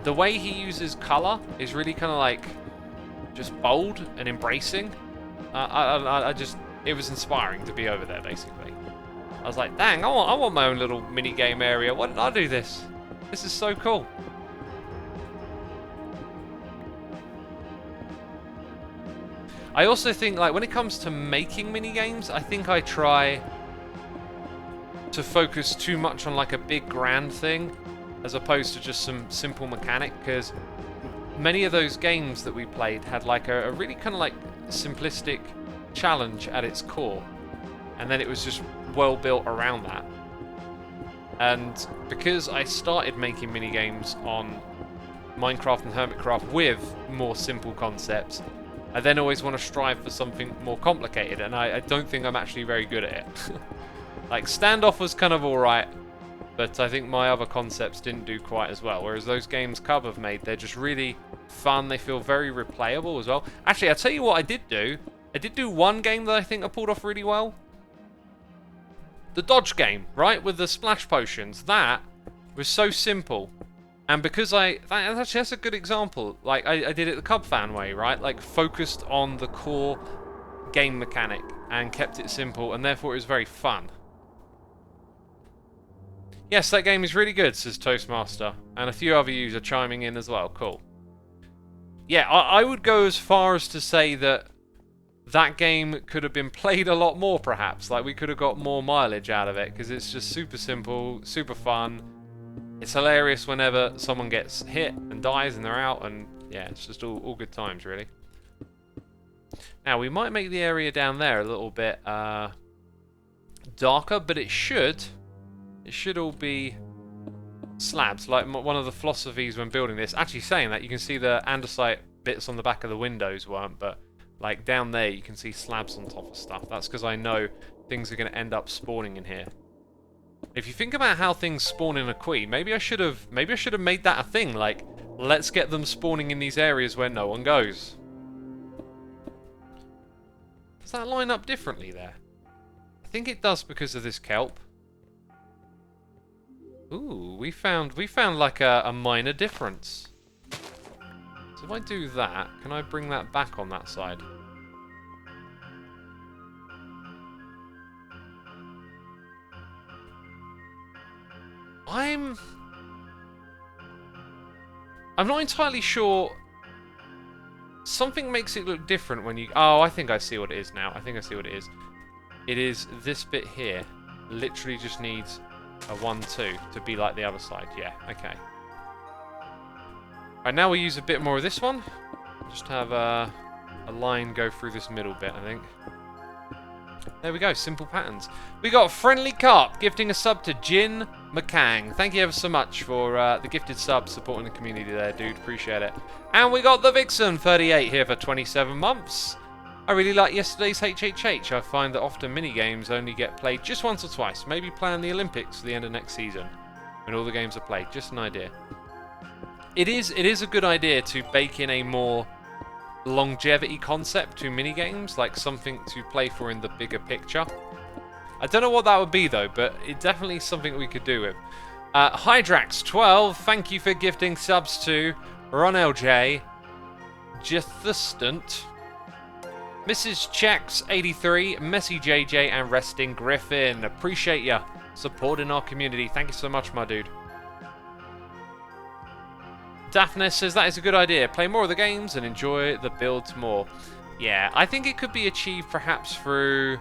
the way he uses color is really kind of like just bold and embracing. It was inspiring to be over there, basically. I was like, dang, I want my own little mini game area. Why didn't I do this? This is so cool. I also think, like, when it comes to making mini games, I think I try to focus too much on like a big grand thing as opposed to just some simple mechanic, because many of those games that we played had like a really kind of like simplistic challenge at its core, and then it was just well built around that. And because I started making mini games on Minecraft and Hermitcraft with more simple concepts, I then always want to strive for something more complicated, and I don't think I'm actually very good at it. Like, Standoff was kind of alright, but I think my other concepts didn't do quite as well. Whereas those games Cub have made, they're just really fun. They feel very replayable as well. Actually, I'll tell you what I did do. I did do one game that I think I pulled off really well. The dodge game, right? With the splash potions. That was so simple. And because that's a good example. Like, I did it the Cub fan way, right? Like, focused on the core game mechanic and kept it simple, and therefore it was very fun. Yes, that game is really good, says Toastmaster. And a few other users are chiming in as well. Cool. Yeah, I would go as far as to say that that game could have been played a lot more, perhaps. Like, we could have got more mileage out of it, because it's just super simple, super fun. It's hilarious whenever someone gets hit and dies and they're out, and yeah, it's just all good times, really. Now, we might make the area down there a little bit darker, but it should all be slabs, like one of the philosophies when building this. Actually, saying that, you can see the andesite bits on the back of the windows weren't, but like down there you can see slabs on top of stuff. That's because I know things are going to end up spawning in here. If you think about how things spawn in a queen, maybe I should have made that a thing. Like, let's get them spawning in these areas where no one goes. Does that line up differently there? I think it does because of this kelp. Ooh, we found like a minor difference. So if I do that, can I bring that back on that side? I'm not entirely sure. Something makes it look different when you... Oh, I think I see what it is now. I think I see what it is. It is this bit here. Literally just needs a 1-2 to be like the other side. Yeah, okay. Right, now we use a bit more of this one. Just have a line go through this middle bit, I think. There we go, simple patterns. We got Friendly Carp gifting a sub to Jin McCang. Thank you ever so much for the gifted sub, supporting the community there, dude. Appreciate it. And we got the Vixen 38 here for 27 months. I really like yesterday's HHH. I find that often mini-games only get played just once or twice. Maybe plan the Olympics for the end of next season, when all the games are played. Just an idea. It is a good idea to bake in a more longevity concept to mini-games, like something to play for in the bigger picture. I don't know what that would be though, but it definitely is something we could do with. Hydrax12, thank you for gifting subs to Ron LJ, Jethustant, Mrs. Checks 83, Messy JJ, and Resting Griffin. Appreciate ya supporting our community. Thank you so much, my dude. Daphne says that is a good idea. Play more of the games and enjoy the builds more. Yeah, I think it could be achieved perhaps through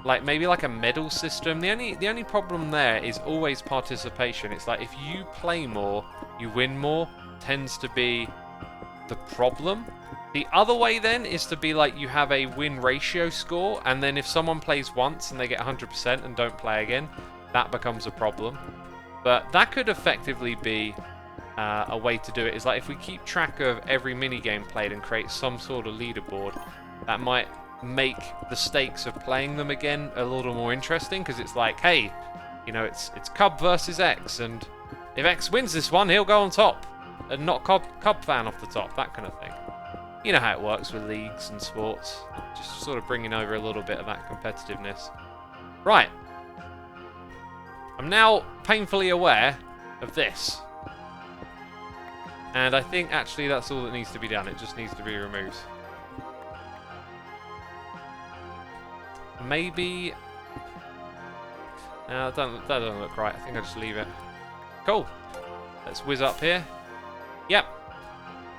like maybe like a medal system. The only problem there is always participation. It's like if you play more, you win more, tends to be the problem. The other way then is to be like you have a win ratio score, and then if someone plays once and they get 100% and don't play again, that becomes a problem. But that could effectively be a way to do it is like if we keep track of every minigame played and create some sort of leaderboard, that might make the stakes of playing them again a little more interesting, because it's like, hey, you know, it's Cub versus X, and if X wins this one, he'll go on top, and knock Cub fan off the top, that kind of thing. You know how it works with leagues and sports, just sort of bringing over a little bit of that competitiveness. Right. I'm now painfully aware of this. And I think actually that's all that needs to be done. It just needs to be removed. Maybe... No, that doesn't look right. I think I'll just leave it. Cool. Let's whiz up here. Yep.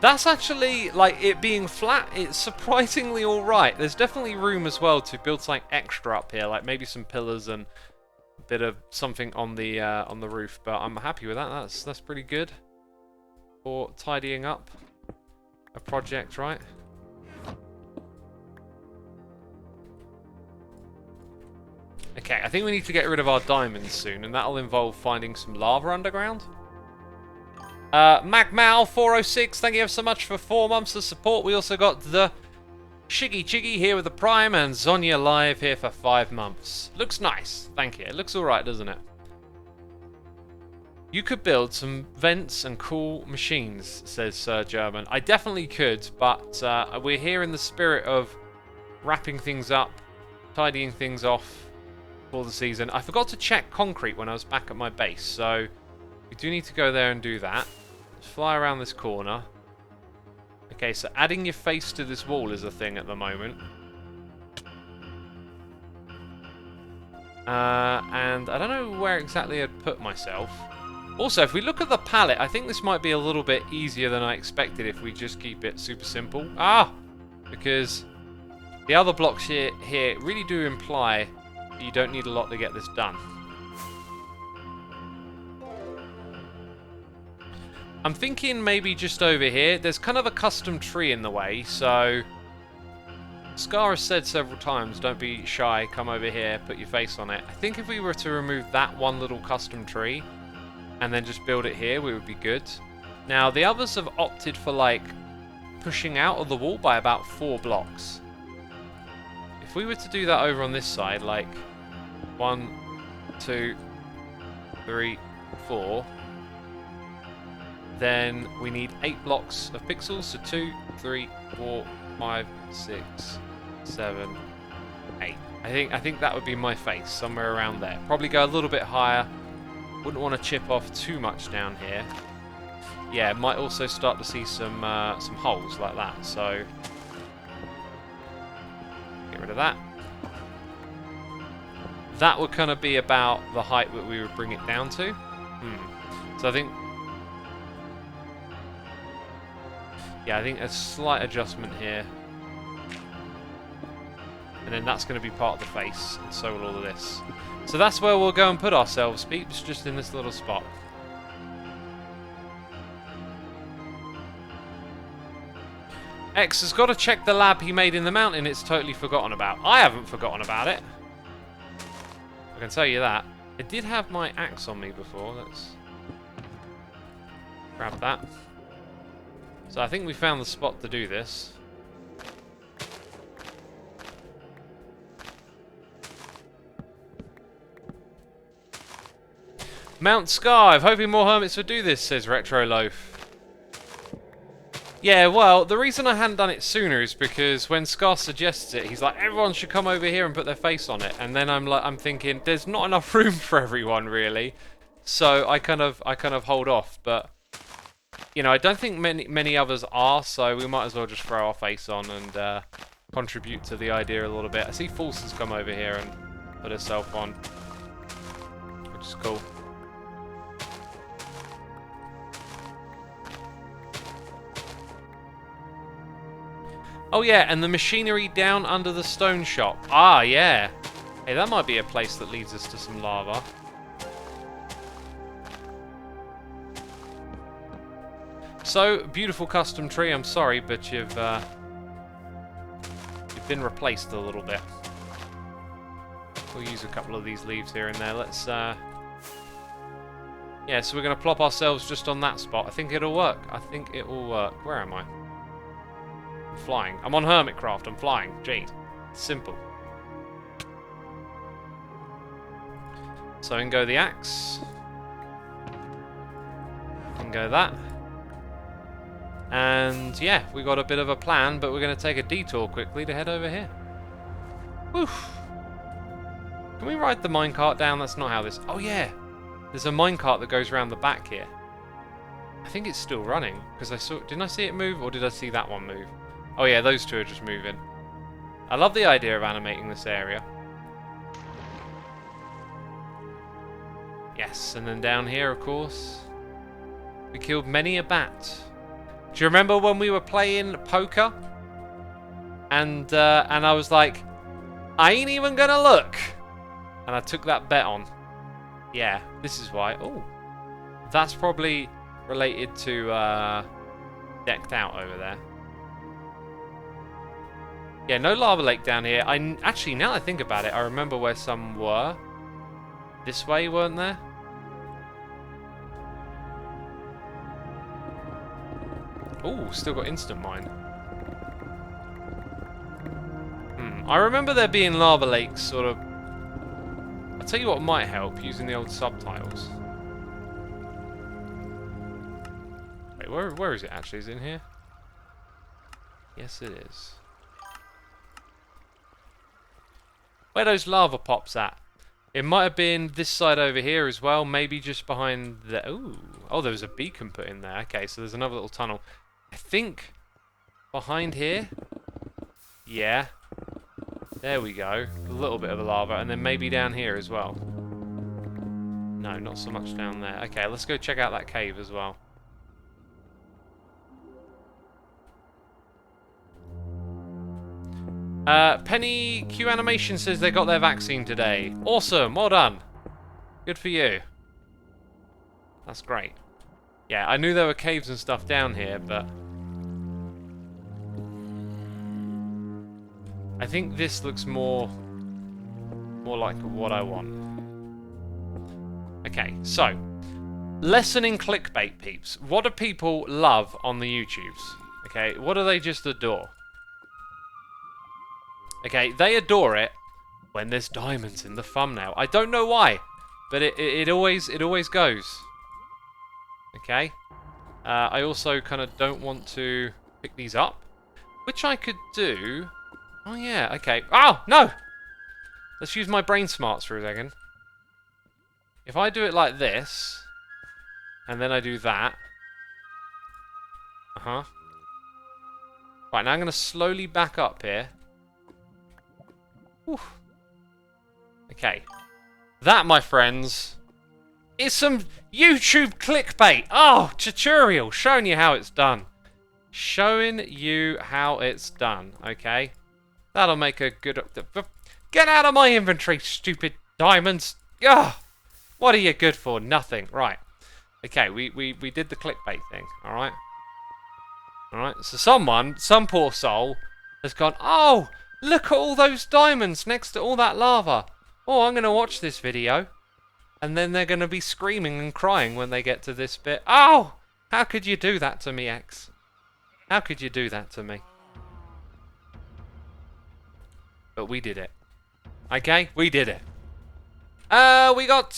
That's actually, like, it being flat, it's surprisingly alright. There's definitely room as well to build something extra up here, like maybe some pillars and a bit of something on the roof, but I'm happy with that. That's pretty good for tidying up a project, right? Okay, I think we need to get rid of our diamonds soon, and that'll involve finding some lava underground. Magmal406, thank you so much for 4 months of support. We also got the Shiggy Chiggy here with the Prime, and Zonia Live here for 5 months. Looks nice, thank you. It looks alright, doesn't it? You could build some vents and cool machines, says Sir German. I definitely could, but we're here in the spirit of wrapping things up, tidying things off for the season. I forgot to check concrete when I was back at my base, so we do need to go there and do that. Let's fly around this corner. Okay, so adding your face to this wall is a thing at the moment. And I don't know where exactly I'd put myself. Also, if we look at the palette, I think this might be a little bit easier than I expected if we just keep it super simple. Because the other blocks here really do imply that you don't need a lot to get this done. I'm thinking maybe just over here. There's kind of a custom tree in the way, so Scar has said several times, don't be shy, come over here, put your face on it. I think if we were to remove that one little custom tree and then just build it here, we would be good. Now, the others have opted for, like, pushing out of the wall by about 4 blocks. If we were to do that over on this side, like 1, 2, 3, 4... then we need 8 blocks of pixels, so 2, 3, 4, 5, 6, 7, 8. I think that would be my face, somewhere around there. Probably go a little bit higher. Wouldn't want to chip off too much down here. Yeah, might also start to see some holes like that, so get rid of that. That would kind of be about the height that we would bring it down to. So I think... yeah, I think a slight adjustment here. And then that's going to be part of the face, and so will all of this. So that's where we'll go and put ourselves, peeps, just in this little spot. X has got to check the lab he made in the mountain it's totally forgotten about. I haven't forgotten about it. I can tell you that. I did have my axe on me before. Let's grab that. So I think we found the spot to do this. Mount Scarve, hoping more hermits would do this, says Retro Loaf. Yeah, well, the reason I hadn't done it sooner is because when Scar suggests it, he's like, everyone should come over here and put their face on it. And then I'm thinking, there's not enough room for everyone, really. So I kind of hold off, but you know, I don't think many others are, so we might as well just throw our face on and contribute to the idea a little bit. I see False has come over here and put herself on, which is cool. Oh yeah, and the machinery down under the stone shop. Ah, yeah. Hey, that might be a place that leads us to some lava. So, beautiful custom tree, I'm sorry, but you've been replaced a little bit. We'll use a couple of these leaves here and there. Let's, yeah, Yeah, so we're going to plop ourselves just on that spot. I think it'll work. I think it will work. Where am I? I'm flying. I'm on Hermitcraft. I'm flying. Jeez. Simple. So in go the axe. In go that. And yeah, we got a bit of a plan, but we're going to take a detour quickly to head over here. Woof. Can we ride the minecart down? That's not how this... Oh yeah! There's a minecart that goes around the back here. I think it's still running, because I saw... Didn't I see it move, or did I see that one move? Oh yeah, those two are just moving. I love the idea of animating this area. Yes, and then down here, of course, we killed many a bat. Do you remember when we were playing poker? And I was like, I ain't even gonna look! And I took that bet on. Yeah, this is why. Oh, that's probably related to decked out over there. Yeah, no lava lake down here. Actually, now that I think about it, I remember where some were. This way, weren't there? Oh, still got instant mine. I remember there being lava lakes, sort of. I'll tell you what might help, using the old subtitles. Wait, where is it actually? Is it in here? Yes, it is. Where those lava pops at? It might have been this side over here as well, maybe just behind the... Ooh. Oh, there was a beacon put in there. Okay, so there's another little tunnel. I think behind here. Yeah. There we go. A little bit of the lava, and then maybe down here as well. No, not so much down there. Okay, let's go check out that cave as well. Penny Q Animation says they got their vaccine today. Awesome, well done. Good for you. That's great. Yeah, I knew there were caves and stuff down here, but... I think this looks more like what I want. Okay, so lesson in clickbait, peeps. What do people love on the YouTubes? Okay, what do they just adore? Okay, they adore it when there's diamonds in the thumbnail. I don't know why, but it always goes. Okay. I also kind of don't want to pick these up, which I could do. Oh yeah, okay. Oh, no! Let's use my brain smarts for a second. If I do it like this, and then I do that. Uh-huh. Right, now I'm going to slowly back up here. Whew. Okay. That, my friends, is some YouTube clickbait. Oh, tutorial, showing you how it's done. Showing you how it's done, okay? That'll make a good... Get out of my inventory, stupid diamonds! Ugh! What are you good for? Nothing. Right. Okay, we did the clickbait thing, alright? Alright, so some poor soul, has gone, oh, look at all those diamonds next to all that lava. Oh, I'm going to watch this video. And then they're going to be screaming and crying when they get to this bit. Oh! How could you do that to me, X? How could you do that to me? But we did it. Okay, we did it. We got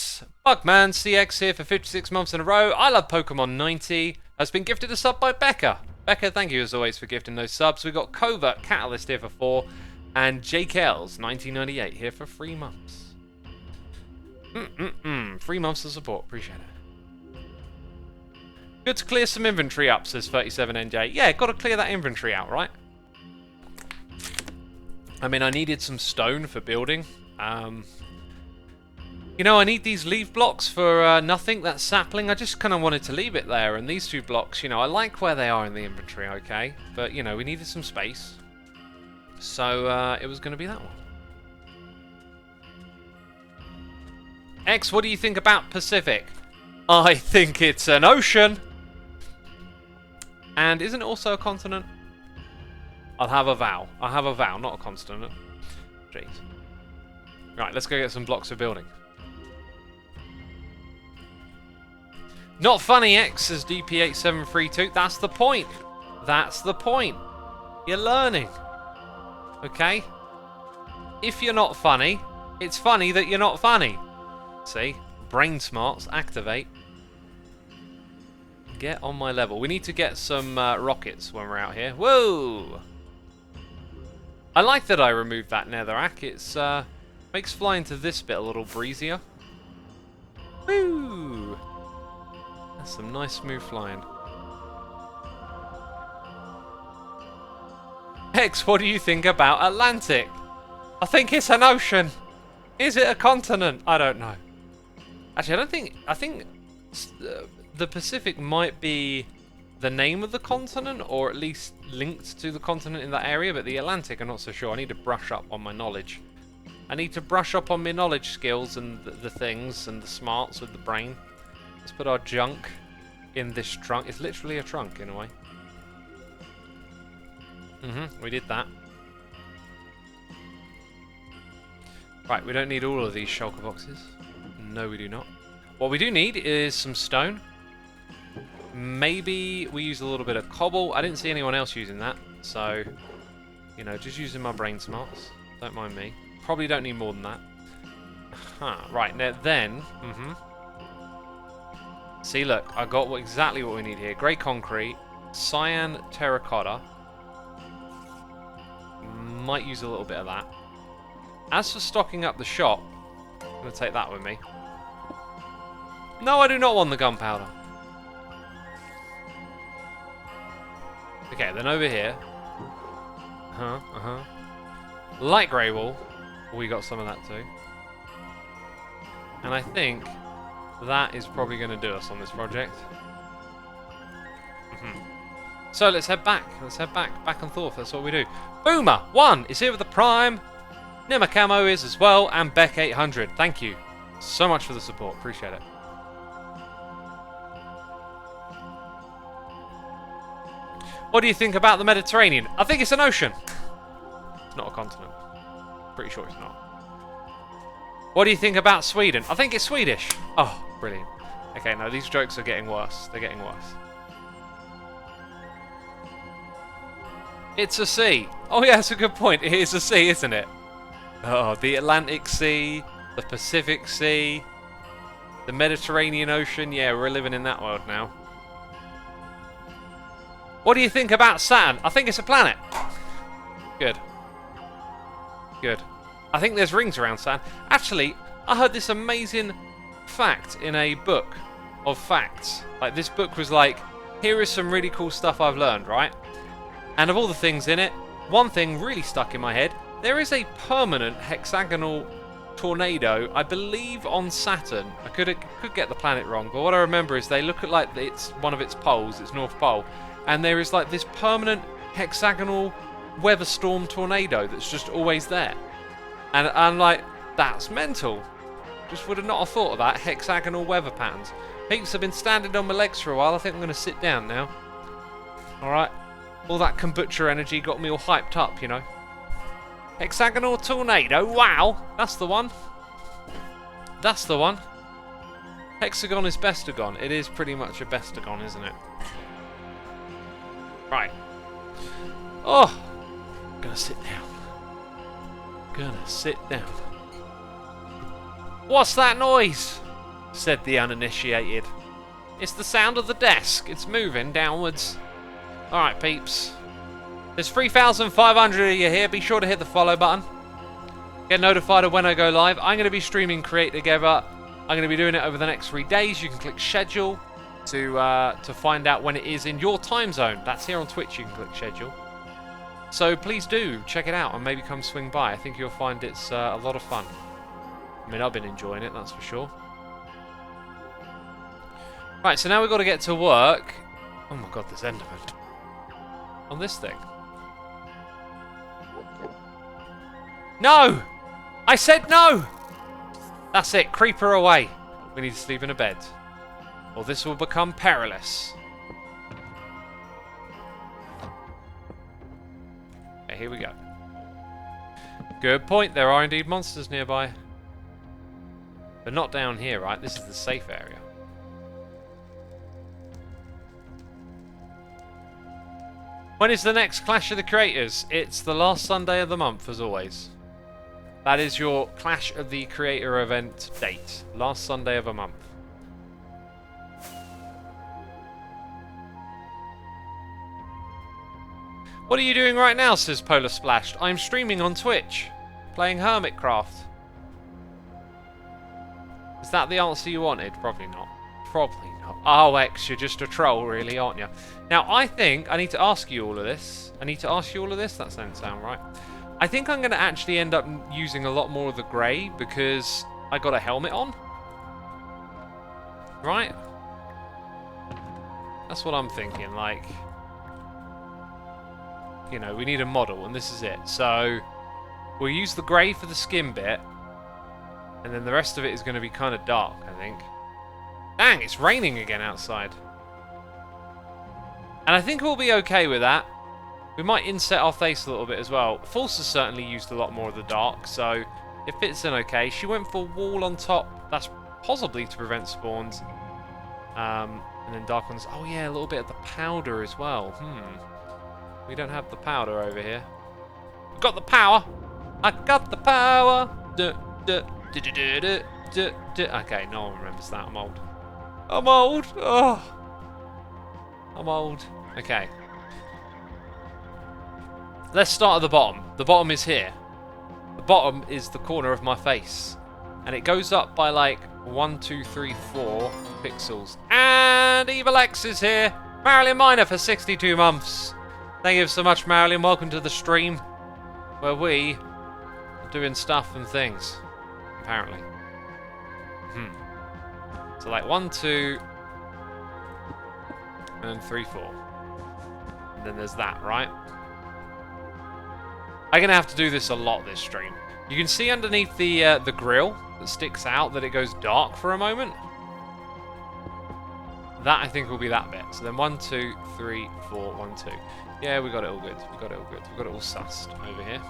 Bugman CX here for 56 months in a row. I love Pokemon 90. Has been gifted a sub by Becca. Becca, thank you as always for gifting those subs. We got Covert Catalyst here for 4. And Jake L's 1998 here for 3 months. 3 months of support. Appreciate it. Good to clear some inventory up, says 37NJ. Yeah, got to clear that inventory out, right? I mean, I needed some stone for building. You know, I need these leaf blocks for nothing. That sapling, I just kind of wanted to leave it there. And these 2 blocks, you know, I like where they are in the inventory, okay? But, you know, we needed some space. So, it was going to be that one. X, what do you think about Pacific? I think it's an ocean. And isn't it also a continent? I'll have a vowel. I'll have a vowel, not a consonant. Jeez. Right, let's go get some blocks for building. Not funny, X, says DP8732. That's the point. That's the point. You're learning. Okay? If you're not funny, it's funny that you're not funny. See? Brain smarts activate. Get on my level. We need to get some rockets when we're out here. Whoa! I like that I removed that netherrack. It's makes flying to this bit a little breezier. Woo! That's some nice smooth flying. Hex, what do you think about Atlantic? I think it's an ocean. Is it a continent? I don't know. Actually, I think the Pacific might be the name of the continent, or at least linked to the continent in that area, but the Atlantic, I'm not so sure. I need to brush up on my knowledge. I need to brush up on my knowledge skills and the things and the smarts with the brain. Let's put our junk in this trunk. It's literally a trunk in a way. We did that. Right, we don't need all of these shulker boxes. No, we do not. What we do need is some stone. Maybe we use a little bit of cobble. I didn't see anyone else using that, so, you know, just using my brain smarts. Don't mind me. Probably don't need more than that. Right, now then, see, look, I got exactly what we need here. Grey concrete, cyan terracotta. Might use a little bit of that. As for stocking up the shop, I'm going to take that with me. No, I do not want the gunpowder. Okay, then over here. Light grey wool. We got some of that too. And I think that is probably going to do us on this project. So let's head back. Let's head back. Back and forth. That's what we do. Boomer1 is here with the Prime. Nima Camo is as well. And Beck800. Thank you so much for the support. Appreciate it. What do you think about the Mediterranean? I think it's an ocean. It's not a continent. Pretty sure it's not. What do you think about Sweden? I think it's Swedish. Oh, brilliant. Okay, no, these jokes are getting worse. They're getting worse. It's a sea. Oh yeah, that's a good point. It is a sea, isn't it? Oh, the Atlantic Sea, the Pacific Sea, the Mediterranean Ocean. Yeah, we're living in that world now. What do you think about Saturn? I think it's a planet. Good. Good. I think there's rings around Saturn. Actually, I heard this amazing fact in a book of facts. Like, this book was like, here is some really cool stuff I've learned, right? And of all the things in it, one thing really stuck in my head. There is a permanent hexagonal tornado, I believe, on Saturn. I could get the planet wrong, but what I remember is they look at like it's one of its poles, its North Pole, and there is like this permanent hexagonal weather storm tornado that's just always there. And I'm like, that's mental. Just would have not have thought of that. Hexagonal weather patterns. Peeps, I've been standing on my legs for a while. I think I'm going to sit down now. Alright. All that kombucha energy got me all hyped up, you know. Hexagonal tornado. Wow. That's the one. That's the one. Hexagon is bestagon. It is pretty much a bestagon, isn't it? Right. Oh. Gonna sit down. Gonna sit down. What's that noise? Said the uninitiated. It's the sound of the desk. It's moving downwards. Alright, peeps. There's 3,500 of you here. Be sure to hit the follow button. Get notified of when I go live. I'm going to be streaming Create Together. I'm going to be doing it over the next 3 days. You can click schedule to find out when it is in your time zone. That's here on Twitch. You can click schedule. So please do check it out and maybe come swing by. I think you'll find it's a lot of fun. I mean, I've been enjoying it, that's for sure. Right, so now we've got to get to work. Oh my god, there's Enderman. On this thing. No! I said no! That's it, creeper away. We need to sleep in a bed. Or this will become perilous. Okay, here we go. Good point, there are indeed monsters nearby. But not down here, right? This is the safe area. When is the next Clash of the Creators? It's the last Sunday of the month, as always. That is your Clash of the Creator event date. Last Sunday of a month. What are you doing right now, says Polar Splashed. I'm streaming on Twitch. Playing Hermitcraft. Is that the answer you wanted? Probably not. Probably not. Oh, X, you're just a troll, really, aren't you? Now, I think I need to ask you all of this. I need to ask you all of this? That doesn't sound right. I think I'm going to actually end up using a lot more of the grey because I got a helmet on. Right? That's what I'm thinking. Like, you know, we need a model, and this is it. So, we'll use the grey for the skin bit, and then the rest of it is going to be kind of dark, I think. Dang, it's raining again outside. And I think we'll be okay with that. We might inset our face a little bit as well. False has certainly used a lot more of the dark, so it fits in okay. She went for wall on top. That's possibly to prevent spawns. And then dark ones. Oh yeah, a little bit of the powder as well. We don't have the powder over here. We've got the power. I got the power. Okay, no one remembers that. I'm old. I'm old. Oh. I'm old. Okay. Let's start at the bottom. The bottom is here. The bottom is the corner of my face. And it goes up by like 1, 2, 3, 4 pixels. And Evil X is here. Marilyn Miner for 62 months. Thank you so much, Marilyn. Welcome to the stream where we are doing stuff and things. Apparently. So like 1, 2, and then 3, 4. And then there's that, right? I'm going to have to do this a lot this stream. You can see underneath the grill that sticks out that it goes dark for a moment. That, I think, will be that bit. So then 1, 2, 3, 4, 1, 2. Yeah, we got it all good. We got it all good. We got it all sussed over here.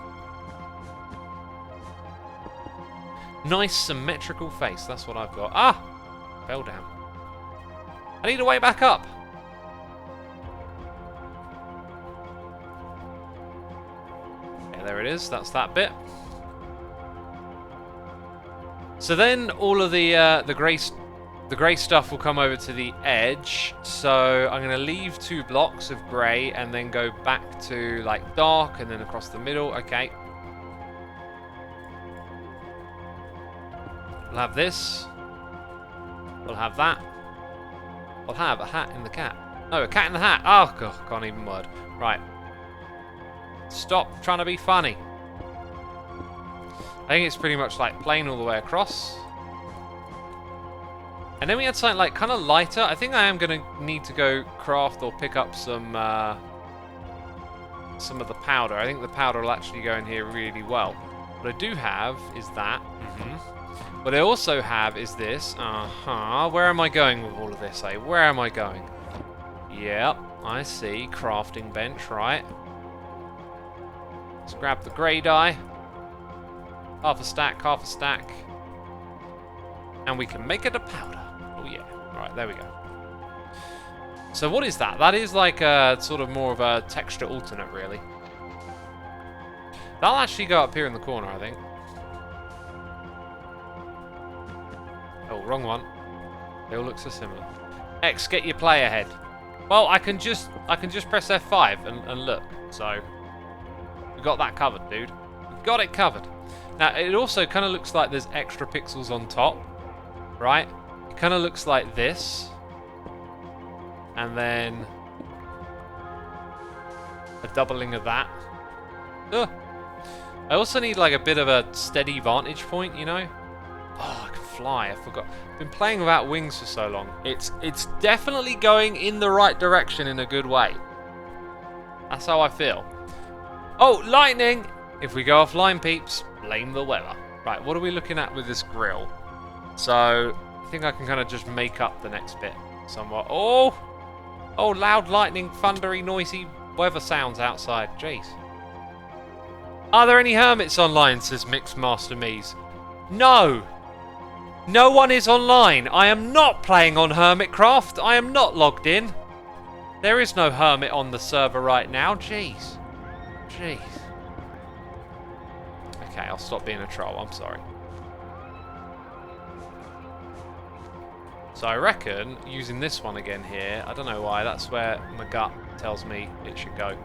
Nice symmetrical face. That's what I've got. Ah! Fell down. I need a way back up. Yeah, there it is. That's that bit. So then all of the grey stuff will come over to the edge. So I'm going to leave 2 blocks of grey and then go back to like dark and then across the middle. Okay. We'll have this. We'll have that. We'll have a hat in the cat. No, a cat in the hat. Oh, God, can't even word. Right. Stop trying to be funny. I think it's pretty much like plain all the way across. And then we had something like kind of lighter. I think I am going to need to go craft or pick up some of the powder. I think the powder will actually go in here really well. What I do have is that. What I also have is this. Where am I going with all of this, eh? Where am I going? Yep, I see. Crafting bench, right. Let's grab the grey dye. Half a stack, half a stack. And we can make it a powder. Oh yeah. Alright, there we go. So what is that? That is like a sort of more of a texture alternate, really. That'll actually go up here in the corner, I think. Oh, wrong one. They all look so similar. X, get your play ahead. Well, I can just press F5 and look. So we got that covered, dude. We got it covered. Now it also kind of looks like there's extra pixels on top, right? It kind of looks like this, and then a doubling of that. Ugh. I also need like a bit of a steady vantage point, you know. Oh, I can fly. I forgot. I've been playing without wings for so long. It's definitely going in the right direction in a good way. That's how I feel. Oh, lightning! If we go offline, peeps, blame the weather. Right, what are we looking at with this grill? So, I think I can kind of just make up the next bit somewhat. Oh! Oh, loud lightning, thundery, noisy weather sounds outside. Jeez. Are there any hermits online, says Mixmaster Mees. No! No one is online. I am not playing on Hermitcraft. I am not logged in. There is no hermit on the server right now. Jeez. Jeez. Okay, I'll stop being a troll. I'm sorry. So I reckon using this one again here, I don't know why, that's where my gut tells me it should go.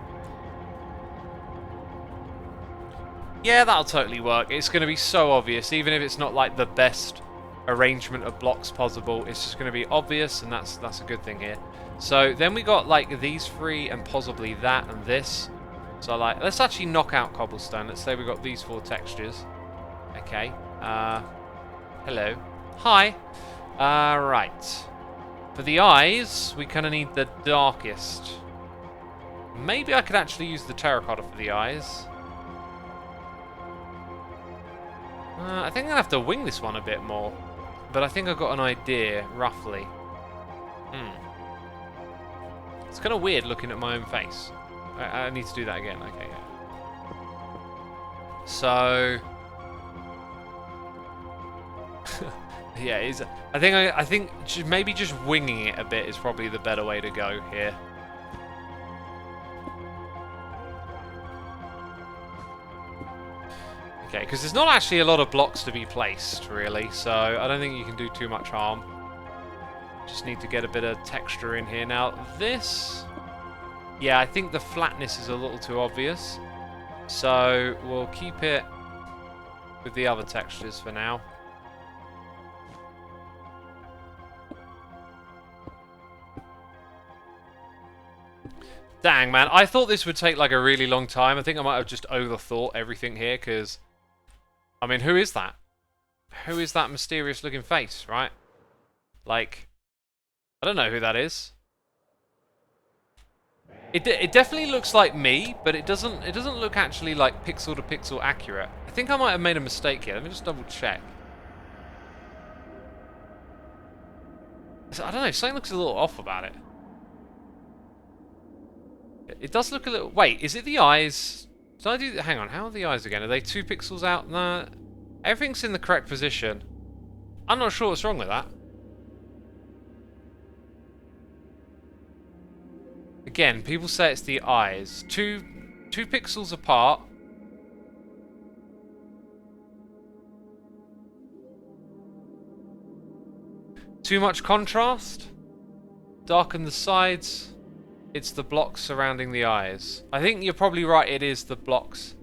Yeah, that'll totally work. It's going to be so obvious, even if it's not like the best arrangement of blocks possible. It's just going to be obvious, and that's a good thing here. So then we got like these three, and possibly that and this. So like, let's actually knock out cobblestone. Let's say we got these 4 textures. Okay. Hello. Hi. Right. For the eyes, we kind of need the darkest. Maybe I could actually use the terracotta for the eyes. I think I'm going to have to wing this one a bit more. But I think I've got an idea, roughly. It's kind of weird looking at my own face. I need to do that again. Okay, yeah. So... yeah, I think maybe just winging it a bit is probably the better way to go here. Okay, because there's not actually a lot of blocks to be placed, really, so I don't think you can do too much harm. Just need to get a bit of texture in here. Now, this... yeah, I think the flatness is a little too obvious, so we'll keep it with the other textures for now. Dang, man, I thought this would take like a really long time. I think I might have just overthought everything here, because... I mean, who is that? Who is that mysterious looking face, right? Like, I don't know who that is. It definitely looks like me, but it doesn't look actually like pixel to pixel accurate. I think I might have made a mistake here. Let me just double check. I don't know, something looks a little off about it. It does look a little... wait, is it the eyes? Did I do... hang on, how are the eyes again? Are they 2 pixels out? No. Everything's in the correct position. I'm not sure what's wrong with that. Again, people say it's the eyes. Two pixels apart. Too much contrast? Darken the sides. It's the blocks surrounding the eyes. I think you're probably right, it is the blocks.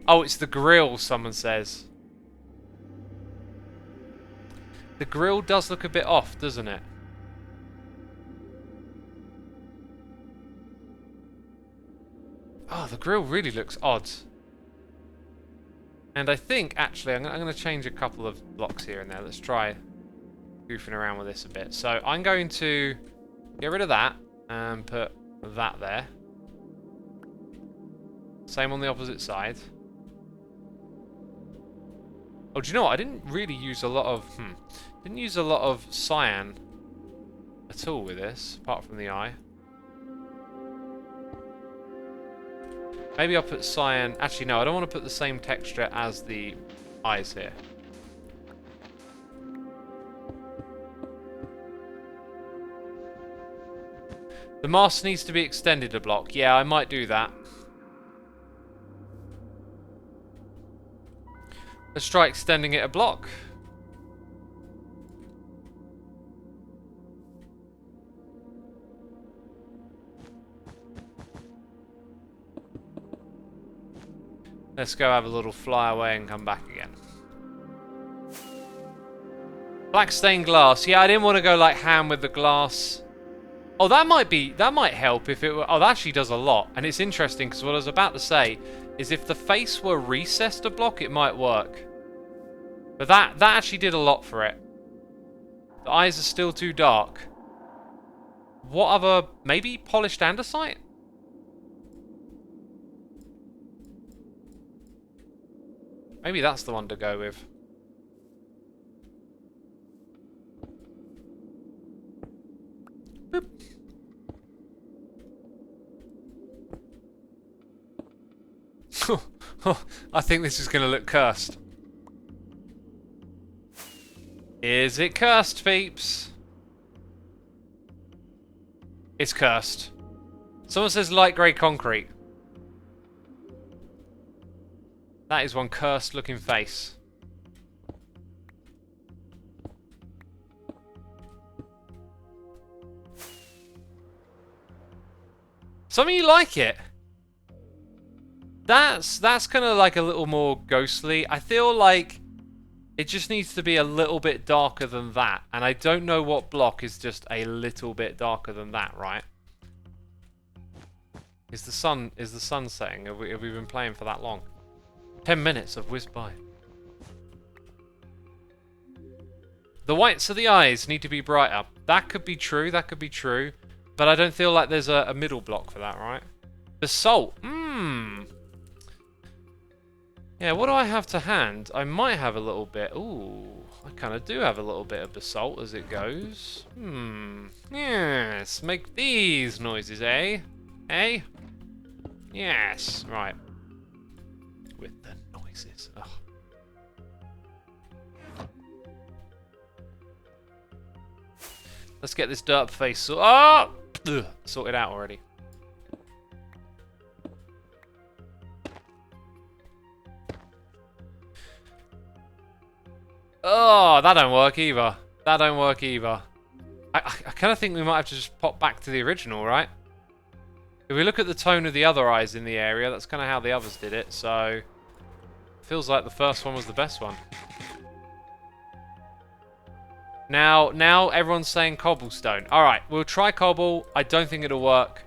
Oh, it's the grill, someone says. The grill does look a bit off, doesn't it? Oh, the grill really looks odd. And I think, actually, I'm going to change a couple of blocks here and there. Let's try goofing around with this a bit. So I'm going to get rid of that and put that there. Same on the opposite side. Oh, do you know what? I didn't really use a lot of... didn't use a lot of cyan at all with this, apart from the eye. Maybe I'll put cyan... actually, no, I don't want to put the same texture as the eyes here. The mask needs to be extended a block. Yeah, I might do that. Let's try extending it a block. Let's go have a little fly away and come back again. Black stained glass. Yeah, I didn't want to go like ham with the glass. Oh, that might help if it were... oh, that actually does a lot. And it's interesting because what I was about to say is if the face were recessed a block, it might work. But that actually did a lot for it. The eyes are still too dark. What other... maybe polished andesite? Maybe that's the one to go with. Boop. I think this is going to look cursed. Is it cursed, peeps? It's cursed. Someone says light grey concrete. That is one cursed looking face. Some of you like it. That's kind of like a little more ghostly. I feel like it just needs to be a little bit darker than that. And I don't know what block is just a little bit darker than that, right? Is the sun setting? Have we been playing for that long? 10 minutes have whizzed by. The whites of the eyes need to be brighter. That could be true, that could be true. But I don't feel like there's a middle block for that, right? Basalt. Yeah, what do I have to hand? I might have a little bit. Ooh, I kind of do have a little bit of basalt as it goes. Yes, make these noises, eh? Eh? Yes, right. With the noises. Ugh. Let's get this dirt face sorted out already. Oh, that don't work either. That don't work either. I kind of think we might have to just pop back to the original, right? If we look at the tone of the other eyes in the area, that's kind of how the others did it, so... Feels like the first one was the best one. Now everyone's saying cobblestone. Alright, we'll try cobble. I don't think it'll work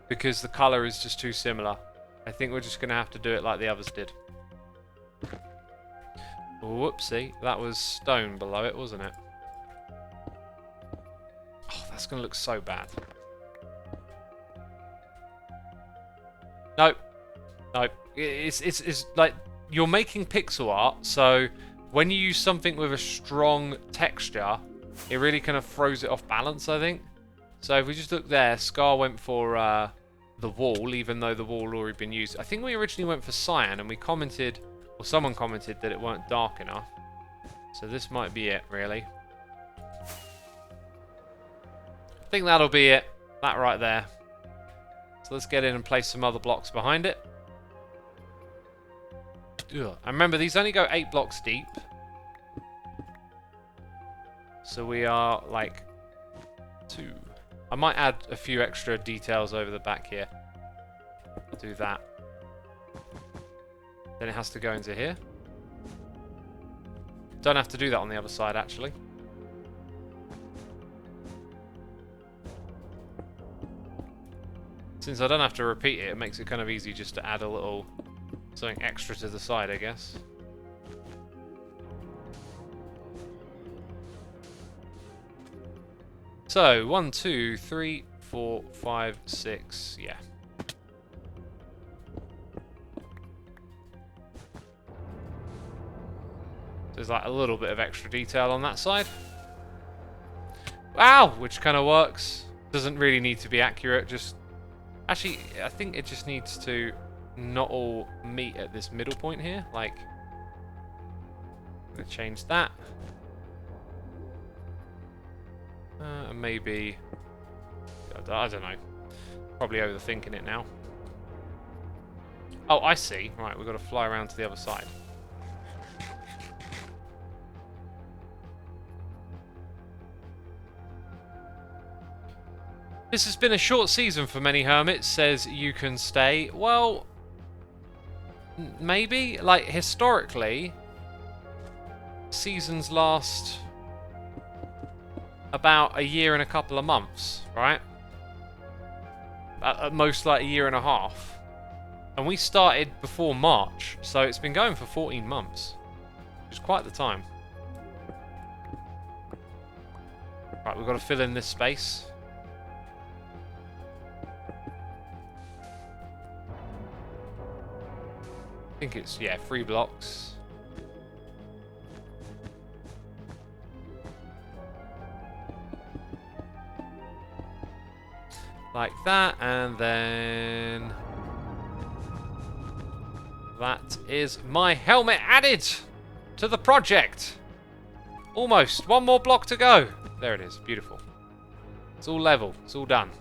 because the colour is just too similar. I think we're just going to have to do it like the others did. Whoopsie, that was stone below it, wasn't it? Oh, that's going to look so bad. Nope. Nope. It's like you're making pixel art, so when you use something with a strong texture, it really kind of throws it off balance, I think. So if we just look there, Scar went for the wall, even though the wall had already been used. I think we originally went for cyan, and we commented, or someone commented that it weren't dark enough. So this might be it, really. I think that'll be it. That right there. So let's get in and place some other blocks behind it. Ugh. And remember, these only go 8 blocks deep. So we are like 2. I might add a few extra details over the back here. I'll do that. Then it has to go into here. Don't have to do that on the other side, actually. Since I don't have to repeat it, it makes it kind of easy just to add a little something extra to the side, I guess. So, 1, 2, 3, 4, 5, 6, yeah. There's like a little bit of extra detail on that side. Wow! Which kind of works. Doesn't really need to be accurate, just... Actually, I think it just needs to not all meet at this middle point here. Like, I'm going to change that. And maybe... I don't know. Probably overthinking it now. Oh, I see. Right, we've got to fly around to the other side. This has been a short season for many hermits, says you can stay. Well, maybe. Like, historically, seasons last about a year and a couple of months, right? At most, like, a year and a half. And we started before March, so it's been going for 14 months. Which is quite the time. Right, we've got to fill in this space. I think it's, yeah, 3 blocks. Like that, and then... That is my helmet added to the project. Almost. 1 more block to go. There it is. Beautiful. It's all level. It's all done.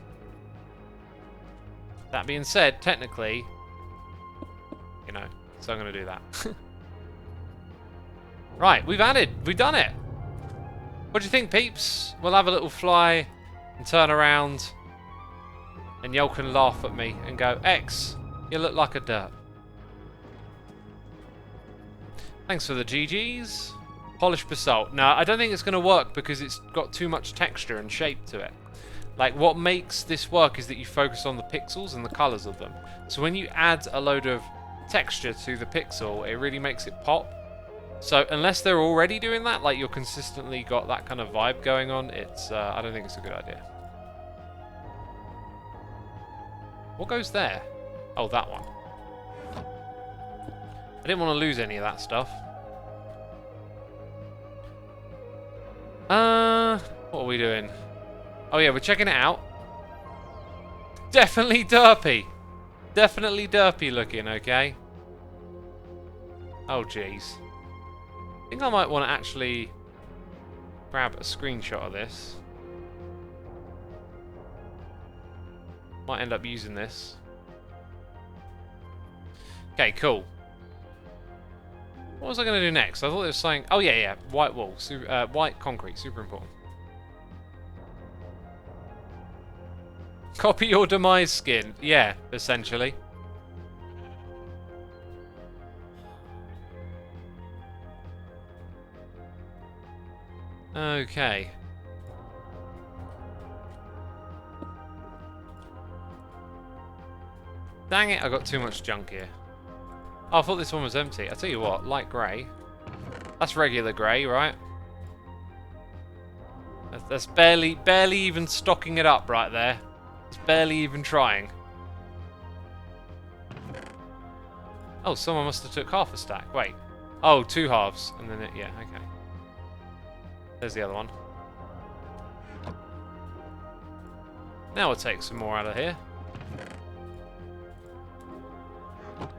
That being said, technically, you know, so I'm going to do that. Right, we've done it. What do you think, peeps? We'll have a little fly and turn around, and y'all can laugh at me and go, X, you look like a derp. Thanks for the GGs. Polished basalt. No, I don't think it's going to work because it's got too much texture and shape to it. Like, what makes this work is that you focus on the pixels and the colours of them. So when you add a load of texture to the pixel, it really makes it pop. So unless they're already doing that, like you're consistently got that kind of vibe going on, it's I don't think it's a good idea. What goes there? Oh, that one. I didn't want to lose any of that stuff. What are we doing? Oh yeah, we're checking it out. Definitely derpy. Definitely derpy looking, okay? Oh jeez. I think I might want to actually grab a screenshot of this. Might end up using this. Okay, cool. What was I going to do next? I thought it was something... Oh, yeah. White wall. White concrete. Super important. Copy your demise skin. Yeah, essentially. Okay. Dang it, I got too much junk here. Oh, I thought this one was empty. I tell you what, light grey. That's regular grey, right? That's barely even stocking it up right there. It's barely even trying. Oh, someone must have took half a stack. Wait. Oh, 2 halves. And then it, yeah, okay. There's the other one. Now we'll take some more out of here.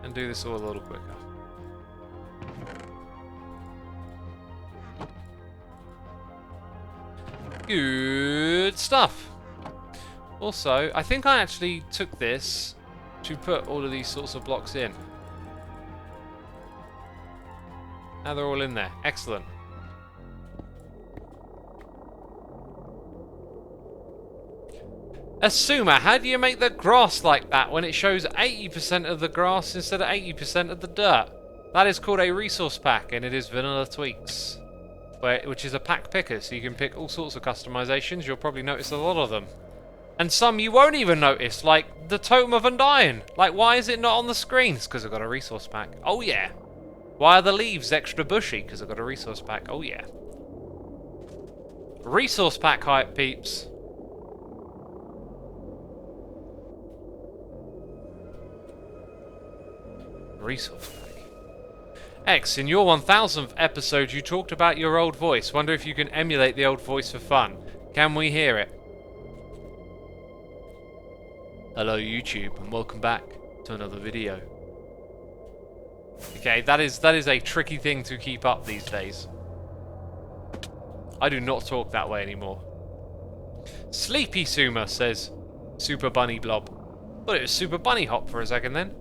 And do this all a little quicker. Good stuff. Also, I think I actually took this to put all of these sorts of blocks in. Now they're all in there. Excellent. Xisuma, how do you make the grass like that when it shows 80% of the grass instead of 80% of the dirt? That is called a resource pack, and it is vanilla tweaks, which is a pack picker, so you can pick all sorts of customizations. You'll probably notice a lot of them. And some you won't even notice, like the Totem of Undying. Like, why is it not on the screen? It's because I've got a resource pack. Oh yeah. Why are the leaves extra bushy? Because I've got a resource pack. Oh yeah. Resource pack hype, peeps. Resource pack. X, in your 1000th episode you talked about your old voice. Wonder if you can emulate the old voice for fun. Can we hear it? Hello YouTube, and welcome back to another video. Okay, that is a tricky thing to keep up these days. I do not talk that way anymore. Sleepy Suma says Super Bunny Blob. Thought it was Super Bunny Hop for a second then.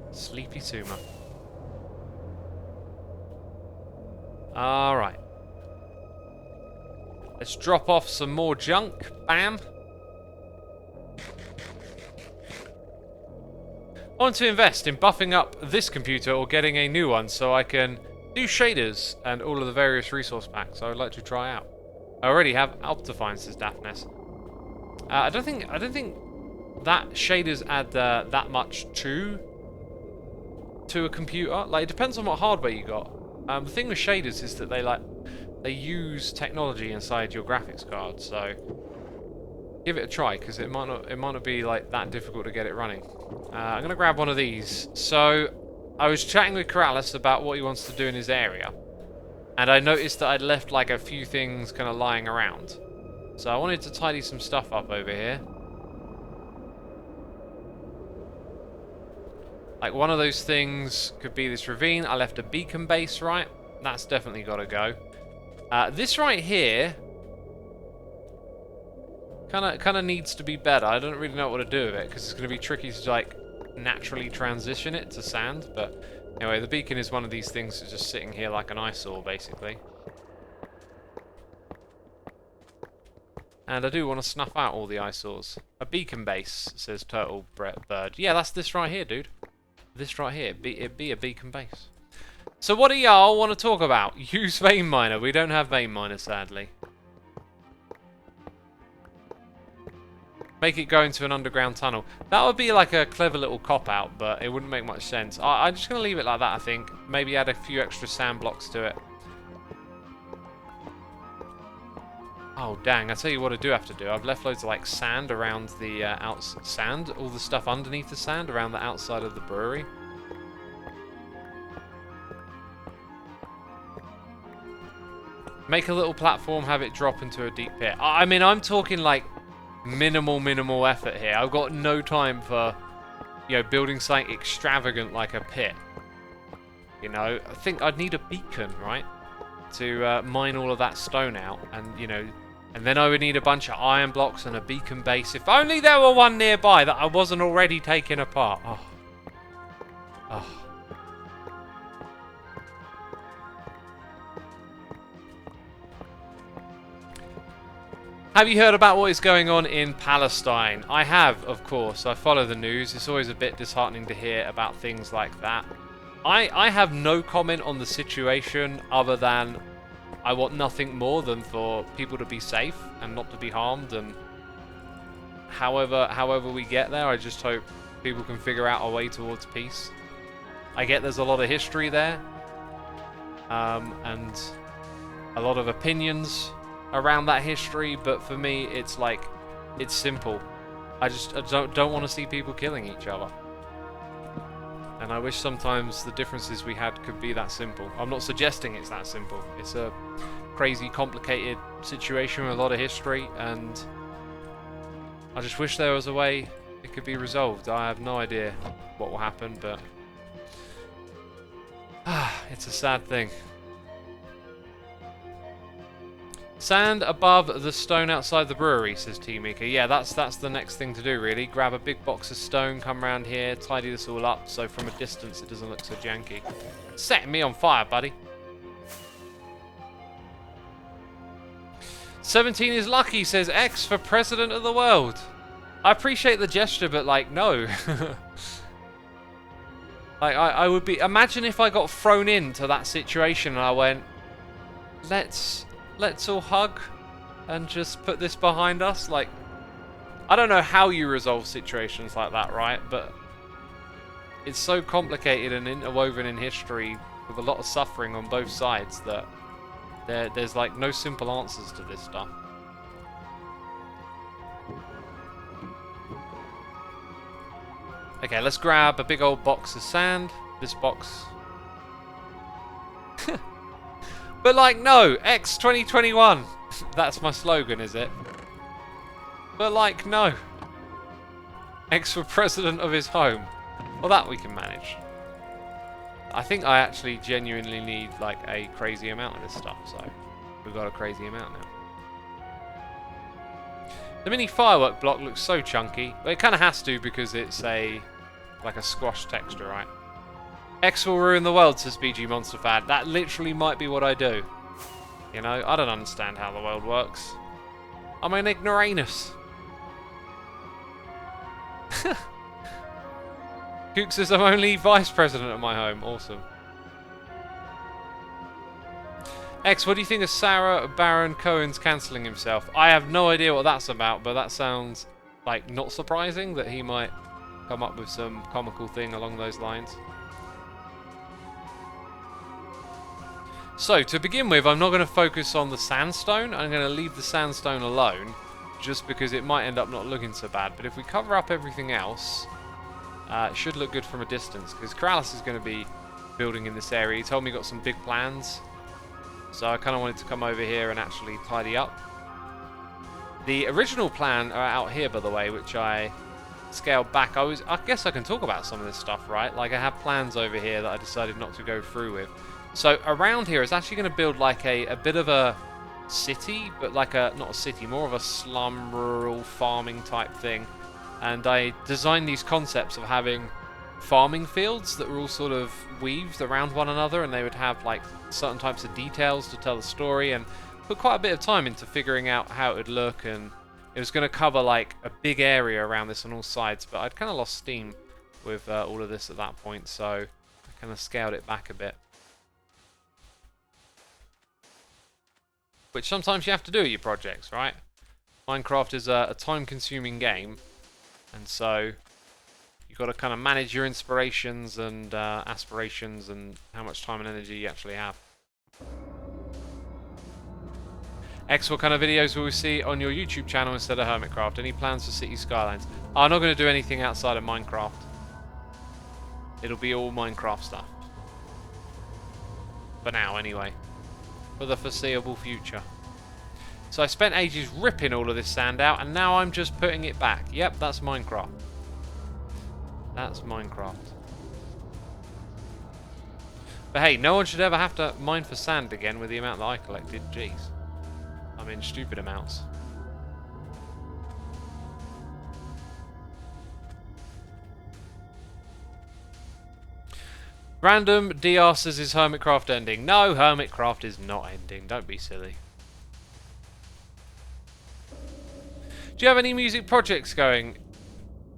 Sleepy Suma. Alright. Let's drop off some more junk. Bam. I want to invest in buffing up this computer or getting a new one so I can do shaders and all of the various resource packs I would like to try out. I already have Optifine, says Daphnes. I don't think that shaders add that much to a computer. Like, it depends on what hardware you got. The thing with shaders is that they use technology inside your graphics card, so give it a try because it might not be like that difficult to get it running. I'm gonna grab one of these. So I was chatting with Corrales about what he wants to do in his area, and I noticed that I'd left like a few things kind of lying around. So I wanted to tidy some stuff up over here. Like, one of those things could be this ravine. I left a beacon base, right? That's definitely got to go. This right here Kind of needs to be better. I don't really know what to do with it because it's going to be tricky to like naturally transition it to sand. But anyway, the beacon is one of these things that's just sitting here like an eyesore, basically. And I do want to snuff out all the eyesores. A beacon base, says Turtle Bird. Yeah, that's this right here, dude. This right here. It'd be a beacon base. So what do y'all want to talk about? Use vein miner. We don't have vein miner, sadly. Make it go into an underground tunnel. That would be like a clever little cop-out, but it wouldn't make much sense. I'm just going to leave it like that, I think. Maybe add a few extra sand blocks to it. Oh, dang. I tell you what I do have to do. I've left loads of, like, sand around the sand. All the stuff underneath the sand around the outside of the brewery. Make a little platform, have it drop into a deep pit. I mean, I'm talking, like, minimal effort here. I've got no time for, you know, building something extravagant like a pit. You know, I think I'd need a beacon, right? To mine all of that stone out, and, you know... And then I would need a bunch of iron blocks and a beacon base. If only there were one nearby that I wasn't already taking apart. Oh. Oh. Have you heard about what is going on in Palestine? I have, of course. I follow the news. It's always a bit disheartening to hear about things like that. I have no comment on the situation other than I want nothing more than for people to be safe and not to be harmed, and however we get there, I just hope people can figure out a way towards peace. I get there's a lot of history there, and a lot of opinions around that history, but for me, it's like, it's simple. I don't want to see people killing each other. And I wish sometimes the differences we had could be that simple. I'm not suggesting it's that simple. It's a crazy, complicated situation with a lot of history, and I just wish there was a way it could be resolved. I have no idea what will happen, but it's a sad thing. Sand above the stone outside the brewery, says T-Mika. Yeah, that's the next thing to do, really. Grab a big box of stone, come around here, tidy this all up, so from a distance it doesn't look so janky. Setting me on fire, buddy. 17 is lucky, says X for president of the world. I appreciate the gesture, but, like, no. Like, I would be... Imagine if I got thrown into that situation and I went, let's all hug and just put this behind us. Like, I don't know how you resolve situations like that, right? But it's so complicated and interwoven in history with a lot of suffering on both sides that there's like no simple answers to this stuff. Okay, let's grab a big old box of sand. This box. But like, no, X 2021. That's my slogan, is it? But like, no. X for president of his home. Well, that we can manage. I think I actually genuinely need like a crazy amount of this stuff, so we've got a crazy amount now. The mini firework block looks so chunky, but it kind of has to because it's like a squash texture, right? X will ruin the world, says BG Monster Fad. That literally might be what I do. You know, I don't understand how the world works. I'm an ignoramus. Cook says I'm only vice president at my home. Awesome. X, what do you think of Sarah Baron Cohen's cancelling himself? I have no idea what that's about, but that sounds like not surprising that he might come up with some comical thing along those lines. So, to begin with, I'm not going to focus on the sandstone. I'm going to leave the sandstone alone, just because it might end up not looking so bad. But if we cover up everything else, it should look good from a distance, because Keralis is going to be building in this area. He told me he got some big plans, so I kind of wanted to come over here and actually tidy up. The original plan are out here, by the way, which I scaled back. I guess I can talk about some of this stuff, right? Like, I have plans over here that I decided not to go through with. So around here is actually going to build like a bit of a city, but like not a city, more of a slum, rural farming type thing. And I designed these concepts of having farming fields that were all sort of weaved around one another, and they would have like certain types of details to tell the story, and put quite a bit of time into figuring out how it would look. And it was going to cover like a big area around this on all sides, but I'd kind of lost steam with all of this at that point, so I kind of scaled it back a bit. Which sometimes you have to do with your projects, right? Minecraft is a time-consuming game, and so you've got to kind of manage your inspirations and aspirations and how much time and energy you actually have. X, what kind of videos will we see on your YouTube channel instead of Hermitcraft? Any plans for City Skylines? I'm not going to do anything outside of Minecraft. It'll be all Minecraft stuff. For now, anyway. For the foreseeable future. So I spent ages ripping all of this sand out, and now I'm just putting it back. Yep, that's Minecraft. That's Minecraft. But hey, no one should ever have to mine for sand again with the amount that I collected. Jeez. I mean, stupid amounts. Random DR says, is Hermitcraft ending? No, Hermitcraft is not ending. Don't be silly. Do you have any music projects going?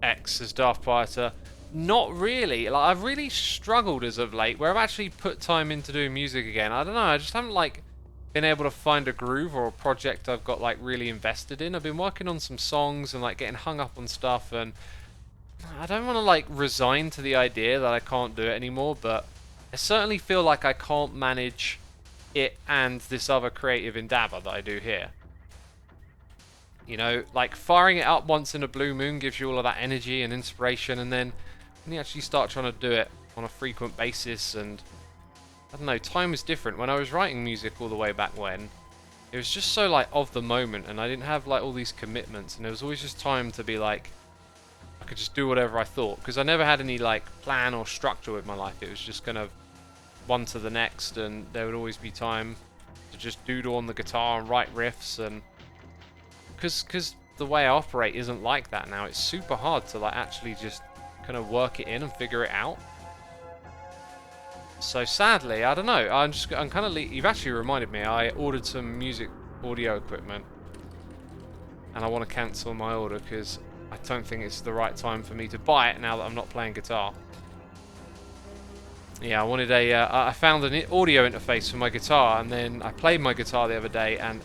X says Daft Pieter. Not really. Like, I've really struggled as of late, where I've actually put time into doing music again. I don't know. I just haven't like been able to find a groove or a project I've got like really invested in. I've been working on some songs and like getting hung up on stuff, and I don't want to like resign to the idea that I can't do it anymore, but I certainly feel like I can't manage it and this other creative endeavor that I do here. You know, like firing it up once in a blue moon gives you all of that energy and inspiration, and then when you actually start trying to do it on a frequent basis, and I don't know, time is different. When I was writing music all the way back when, it was just so like of the moment, and I didn't have like all these commitments, and there was always just time to be like, I could just do whatever I thought, because I never had any like plan or structure with my life. It was just kind of one to the next, and there would always be time to just doodle on the guitar and write riffs, and because the way I operate isn't like that now. It's super hard to like actually just kind of work it in and figure it out. So sadly, I don't know. I'm kind of. You've actually reminded me. I ordered some music audio equipment, and I want to cancel my order because I don't think it's the right time for me to buy it now that I'm not playing guitar. Yeah, I wanted a. I found an audio interface for my guitar, and then I played my guitar the other day, and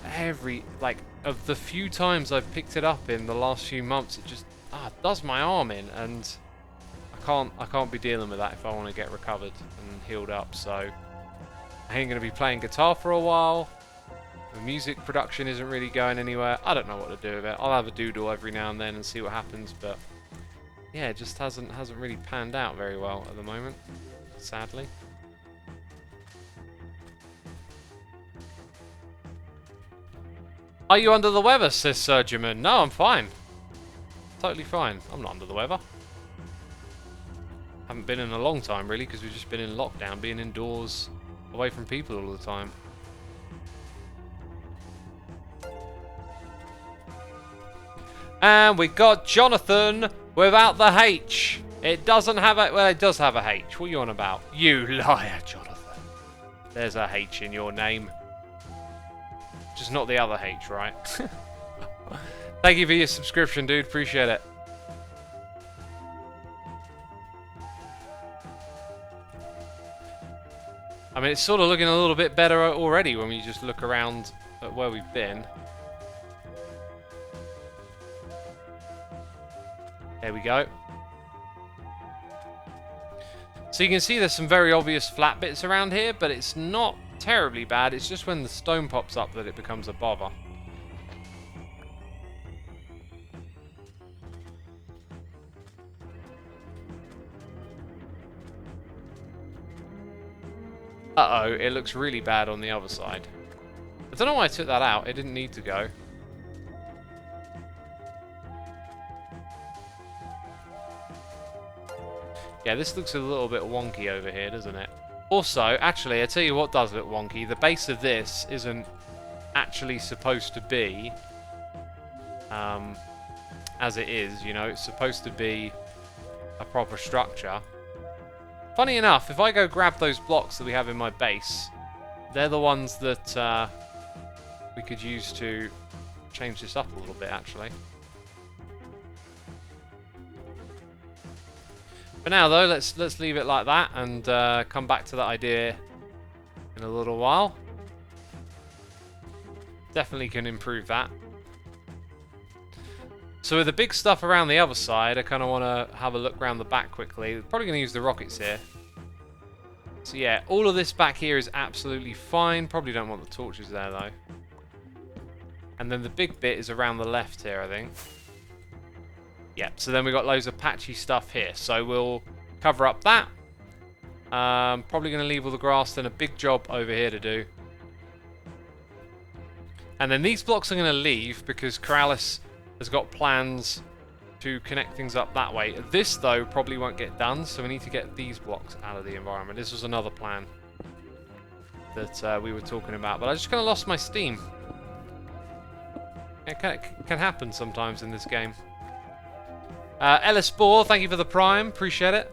of the few times I've picked it up in the last few months, it just does my arm in, and I can't be dealing with that if I want to get recovered and healed up. So I ain't gonna be playing guitar for a while. The music production isn't really going anywhere. I don't know what to do with it. I'll have a doodle every now and then and see what happens, but yeah, it just hasn't really panned out very well at the moment, sadly. Are you under the weather, says Surgeman? No, I'm fine. Totally fine. I'm not under the weather. Haven't been in a long time, really, because we've just been in lockdown, being indoors, away from people all the time. And we got Jonathan without the H. It doesn't have a... Well, it does have a H. What are you on about? You liar, Jonathan. There's a H in your name. Just not the other H, right? Thank you for your subscription, dude. Appreciate it. I mean, it's sort of looking a little bit better already when we just look around at where we've been. There we go. So you can see there's some very obvious flat bits around here, but it's not terribly bad. It's just when the stone pops up that it becomes a bother. Uh-oh, it looks really bad on the other side. I don't know why I took that out. It didn't need to go. Yeah, this looks a little bit wonky over here, doesn't it? Also, actually, I tell you what does look wonky. The base of this isn't actually supposed to be as it is, you know. It's supposed to be a proper structure. Funny enough, if I go grab those blocks that we have in my base, they're the ones that we could use to change this up a little bit, actually. For now, though, let's leave it like that and come back to that idea in a little while. Definitely can improve that. So with the big stuff around the other side, I kind of want to have a look around the back quickly. Probably going to use the rockets here. So yeah, all of this back here is absolutely fine. Probably don't want the torches there, though. And then the big bit is around the left here, I think. Yep, so then we've got loads of patchy stuff here. So we'll cover up that. Probably going to leave all the grass, then a big job over here to do. And then these blocks I'm going to leave because Corrales has got plans to connect things up that way. This, though, probably won't get done, so we need to get these blocks out of the environment. This was another plan that we were talking about, but I just kind of lost my steam. It can happen sometimes in this game. Ellis Bohr, thank you for the Prime. Appreciate it.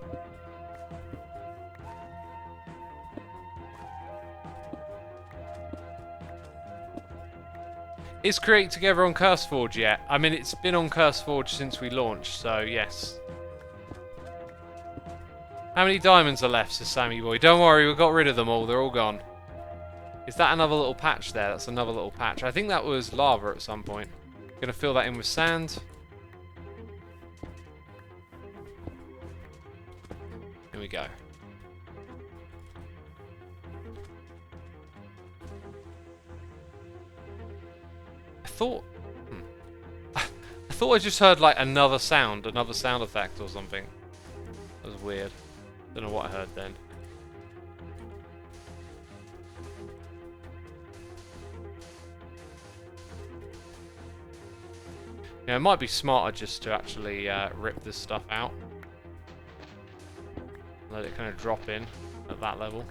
Is Create Together on CurseForge yet? I mean, it's been on CurseForge since we launched, so yes. How many diamonds are left, says Sammy Boy? Don't worry, we got rid of them all. They're all gone. Is that another little patch there? That's another little patch. I think that was lava at some point. Gonna fill that in with sand. Here we go. I thought I just heard like another sound effect or something. That was weird. Don't know what I heard then. Yeah, it might be smarter just to actually rip this stuff out. Let it kind of drop in at that level.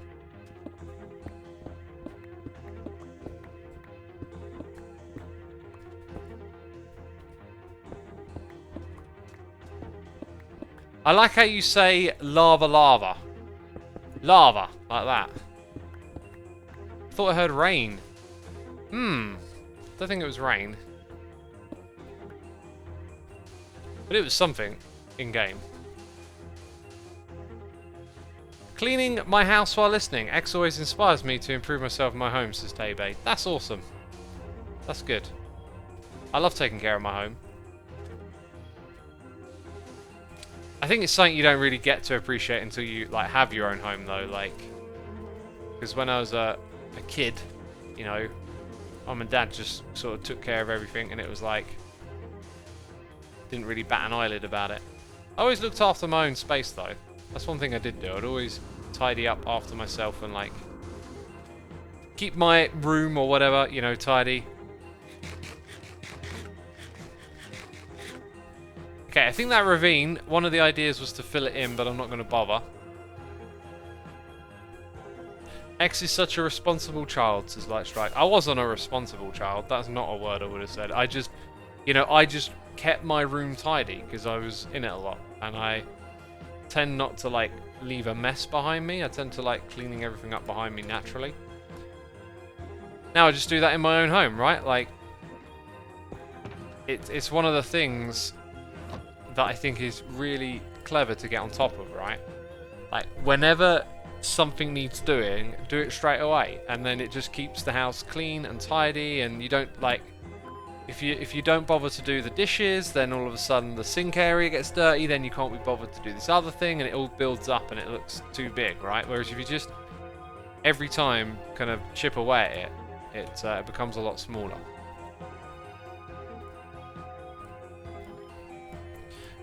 I like how you say lava lava. Lava, like that. Thought I heard rain. Don't think it was rain. But it was something in-game. Cleaning my house while listening. X always inspires me to improve myself in my home, says Tebe. That's awesome. That's good. I love taking care of my home. I think it's something you don't really get to appreciate until you like have your own home, though. Like, because when I was a kid, you know, Mum and Dad just sort of took care of everything, and it was like didn't really bat an eyelid about it. I always looked after my own space, though. That's one thing I did do. I'd always tidy up after myself and like keep my room or whatever, you know, tidy. Okay, I think that ravine, one of the ideas was to fill it in, but I'm not going to bother. X is such a responsible child, says Lightstrike. I wasn't a responsible child. That's not a word I would have said. I just, you know, I just kept my room tidy because I was in it a lot. And I tend not to, like, leave a mess behind me. I tend to like cleaning everything up behind me naturally. Now I just do that in my own home, right? Like, it's one of the things that I think is really clever to get on top of, right? Like, whenever something needs doing, do it straight away, and then it just keeps the house clean and tidy, and you don't, like, if you don't bother to do the dishes, then all of a sudden the sink area gets dirty, then you can't be bothered to do this other thing, and it all builds up and it looks too big, right? Whereas if you just, every time, kind of chip away at it, it becomes a lot smaller.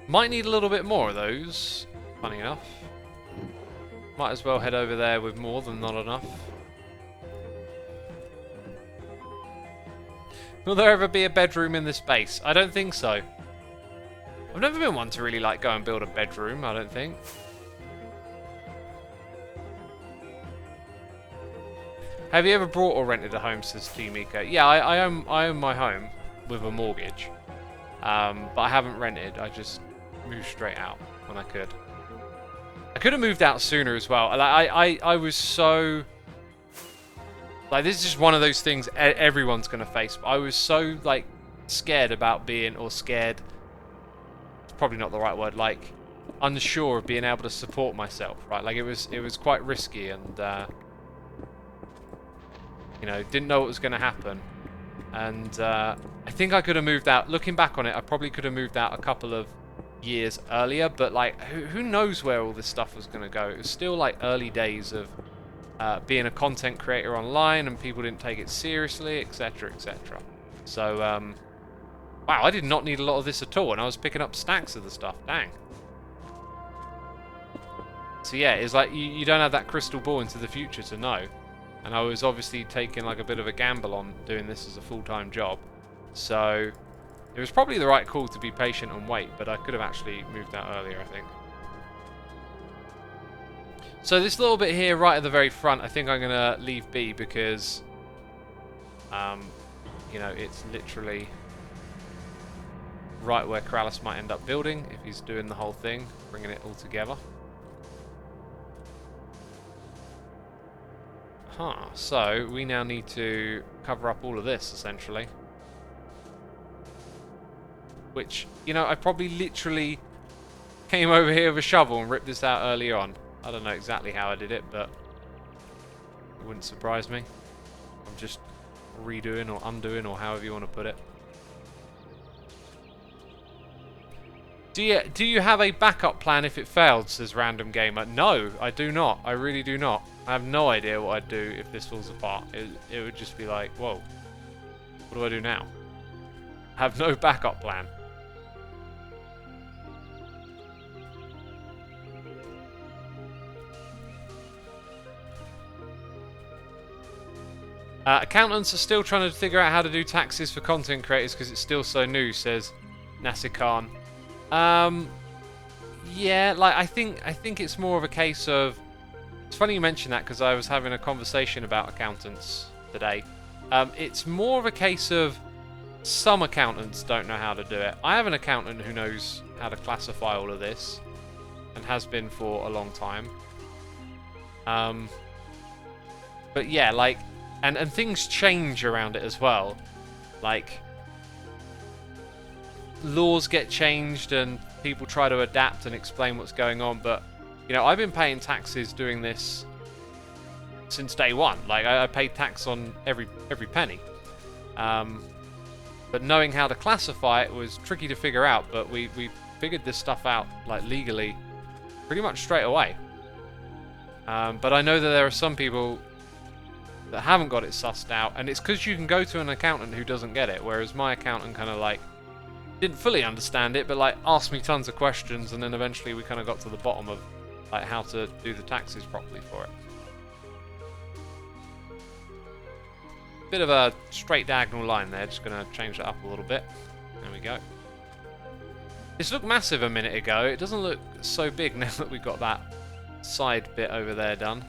Might need a little bit more of those, funny enough. Might as well head over there with more than not enough. Will there ever be a bedroom in this base? I don't think so. I've never been one to really like go and build a bedroom, I don't think. Have you ever bought or rented a home, says T-Mika? Yeah, I own my home with a mortgage. But I haven't rented. I just moved straight out when I could. I could have moved out sooner as well. Like, I was so... Like, this is just one of those things everyone's going to face. But I was so, like, scared about being... Or scared... It's probably not the right word. Like, unsure of being able to support myself, right? Like, it was quite risky and... you know, didn't know what was going to happen. And I think I could have moved out. Looking back on it, I probably could have moved out a couple of years earlier. But, like, who knows where all this stuff was going to go. It was still, like, early days of being a content creator online. And people didn't take it seriously, etc, etc. So, wow, I did not need a lot of this at all. And I was picking up stacks of the stuff. Dang. So, yeah, it's like you don't have that crystal ball into the future to know. And I was obviously taking like a bit of a gamble on doing this as a full-time job. So it was probably the right call to be patient and wait, but I could have actually moved out earlier, I think. So this little bit here right at the very front, I think I'm going to leave be because, you know, it's literally right where Corrales might end up building if he's doing the whole thing, bringing it all together. So we now need to cover up all of this, essentially. Which, you know, I probably literally came over here with a shovel and ripped this out earlier on. I don't know exactly how I did it, but it wouldn't surprise me. I'm just redoing or undoing or however you want to put it. Do you have a backup plan if it failed, says Random Gamer? No, I do not. I really do not. I have no idea what I'd do if this falls apart. It would just be like, whoa, what do I do now? I have no backup plan. Accountants are still trying to figure out how to do taxes for content creators because it's still so new, says Nasir Khan. Yeah, like I think it's more of a case of... It's funny you mention that because I was having a conversation about accountants today. It's more of a case of some accountants don't know how to do it. I have an accountant who knows how to classify all of this and has been for a long time. But yeah, like, and things change around it as well. Like, laws get changed and people try to adapt and explain what's going on, but you know, I've been paying taxes doing this since day one. Like, I paid tax on every penny. But knowing how to classify it was tricky to figure out, but we figured this stuff out, like, legally pretty much straight away. But I know that there are some people that haven't got it sussed out, and it's because you can go to an accountant who doesn't get it, whereas my accountant kind of, like, didn't fully understand it, but, like, asked me tons of questions, and then eventually we kind of got to the bottom of, like, how to do the taxes properly for it. Bit of a straight diagonal line there, just going to change that up a little bit. There we go. This looked massive a minute ago. It doesn't look so big now that we've got that side bit over there done.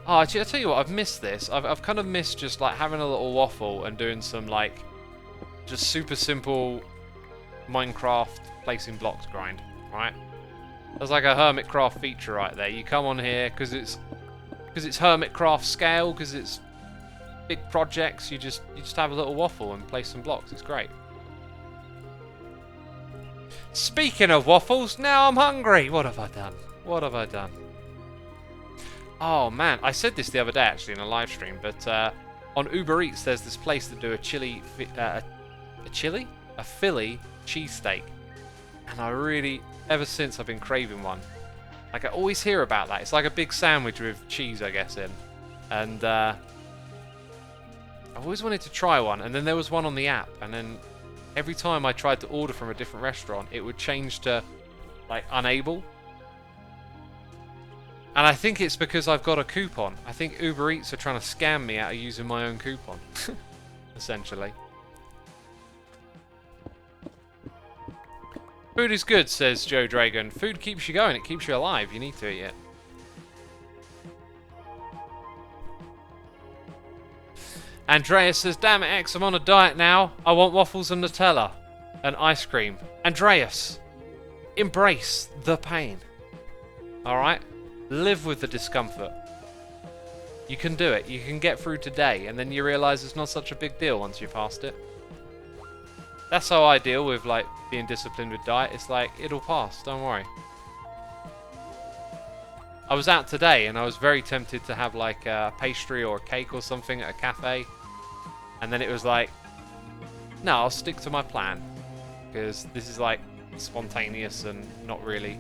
Oh, actually, I'll tell you what, I've missed this. I've kind of missed just, like, having a little waffle and doing some, like, just super simple Minecraft placing blocks grind, right? There's like a Hermitcraft feature right there. You come on here because it's Hermitcraft scale, because it's big projects. You just have a little waffle and place some blocks. It's great. Speaking of waffles, now I'm hungry. What have I done? What have I done? Oh man, I said this the other day actually in a live stream, but on Uber Eats there's this place that do a Philly cheesesteak, and I really, ever since I've been craving one. Like, I always hear about that. It's like a big sandwich with cheese, I guess, in, and I've always wanted to try one. And then there was one on the app, and then every time I tried to order from a different restaurant, it would change to, like, unable. And I think it's because I've got a coupon. I think Uber Eats are trying to scam me out of using my own coupon, essentially. Food is good, says Joe Dragon. Food keeps you going. It keeps you alive. You need to eat it. Andreas says, damn it, X, I'm on a diet now. I want waffles and Nutella and ice cream. Andreas, embrace the pain. Alright? Live with the discomfort. You can do it. You can get through today, and then you realise it's not such a big deal once you're past it. That's how I deal with, like, being disciplined with diet. It's like, it'll pass, don't worry. I was out today, and I was very tempted to have, like, a pastry or a cake or something at a cafe. And then it was like, no, I'll stick to my plan. Because this is, like, spontaneous and not really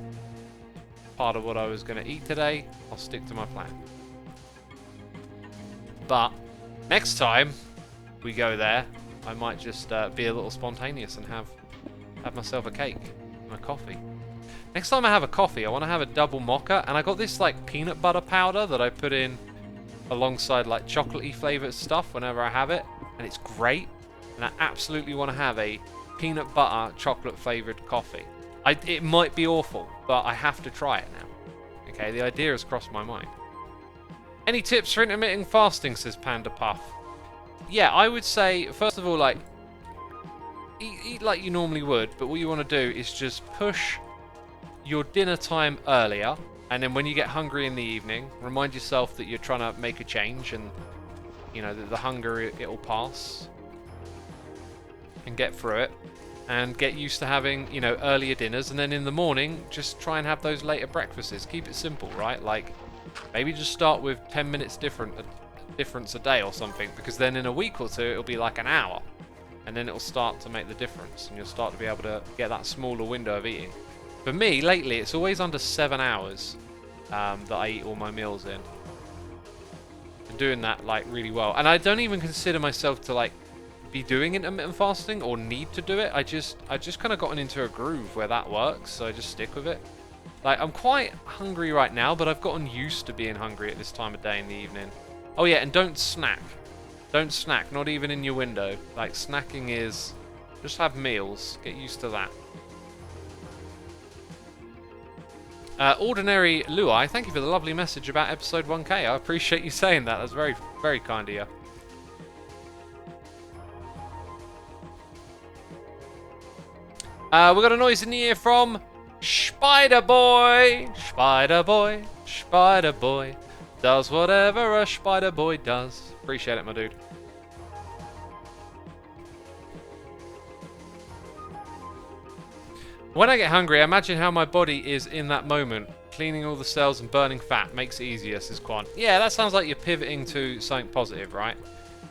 part of what I was going to eat today. I'll stick to my plan. But next time we go there, I might just be a little spontaneous and have myself a cake and a coffee. Next time I have a coffee, I want to have a double mocha, and I got this like peanut butter powder that I put in alongside like chocolatey flavored stuff whenever I have it, and it's great. And I absolutely want to have a peanut butter chocolate flavored coffee. It might be awful, but I have to try it now. Okay, the idea has crossed my mind. Any tips for intermittent fasting, says Panda Puff? Yeah, I would say, first of all, like, eat like you normally would, but what you want to do is just push your dinner time earlier, and then when you get hungry in the evening, remind yourself that you're trying to make a change, and, you know, that the hunger, it'll pass, and get through it, and get used to having, you know, earlier dinners, and then in the morning, just try and have those later breakfasts. Keep it simple, right? Like, maybe just start with 10 minutes difference a day or something, because then in a week or two it'll be like an hour, and then it'll start to make the difference, and you'll start to be able to get that smaller window of eating. For me, lately, it's always under 7 hours that I eat all my meals in. I'm doing that like really well, and I don't even consider myself to like be doing intermittent fasting or need to do it. I just kind of gotten into a groove where that works, so I just stick with it. Like, I'm quite hungry right now, but I've gotten used to being hungry at this time of day in the evening. Oh yeah, and don't snack. Don't snack, not even in your window. Like, snacking is... just have meals. Get used to that. Ordinary Luai, thank you for the lovely message about episode 1K. I appreciate you saying that. That's very, very kind of you. We got a noise in the ear from... Spider Boy, Spider Boy, Spider Boy does whatever a Spider Boy does. Appreciate it, my dude. When I get hungry, I imagine how my body is in that moment. Cleaning all the cells and burning fat makes it easier, says Quan. Yeah, that sounds like you're pivoting to something positive, right?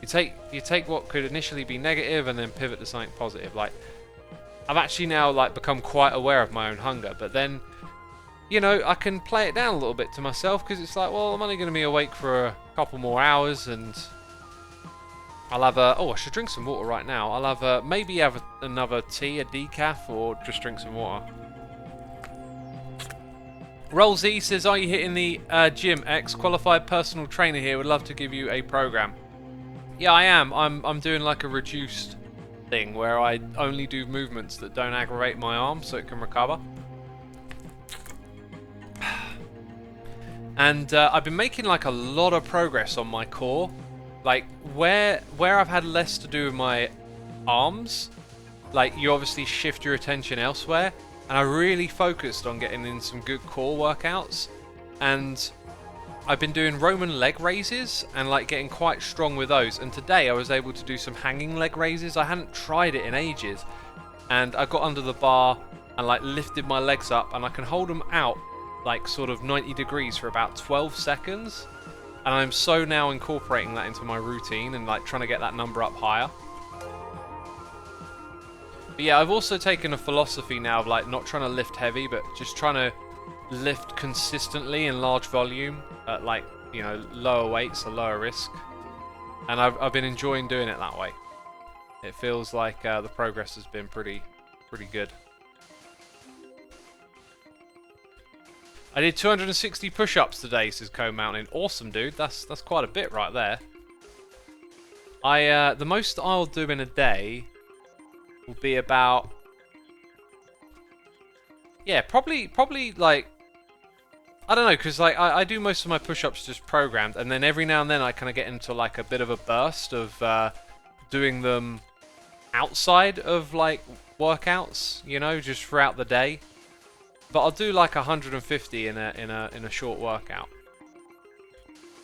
You take what could initially be negative and then pivot to something positive. Like, I've actually now like become quite aware of my own hunger, but then, you know, I can play it down a little bit to myself, because it's like, well, I'm only going to be awake for a couple more hours, and I'll have a... oh, I should drink some water right now. I'll have maybe have another tea, a decaf, or just drink some water. Rollsy says, are you hitting the gym, X? Qualified personal trainer here, would love to give you a program. Yeah, I am. I'm doing like a reduced thing where I only do movements that don't aggravate my arm so it can recover. And I've been making like a lot of progress on my core. Like where I've had less to do with my arms, like you obviously shift your attention elsewhere, and I really focused on getting in some good core workouts, and I've been doing Roman leg raises and like getting quite strong with those, and today I was able to do some hanging leg raises. I hadn't tried it in ages, and I got under the bar and like lifted my legs up, and I can hold them out like sort of 90 degrees for about 12 seconds, and I'm so now incorporating that into my routine and like trying to get that number up higher. But yeah, I've also taken a philosophy now of like not trying to lift heavy, but just trying to lift consistently in large volume at like, you know, lower weights, a lower risk, and I've been enjoying doing it that way. It feels like the progress has been pretty good. I did 260 push-ups today, says Co Mountain. Awesome, dude. That's quite a bit right there. The most I'll do in a day will be about, yeah, probably like I don't know, because like I do most of my push-ups just programmed, and then every now and then I kind of get into like a bit of a burst of doing them outside of like workouts, you know, just throughout the day. But I'll do like 150 in a short workout,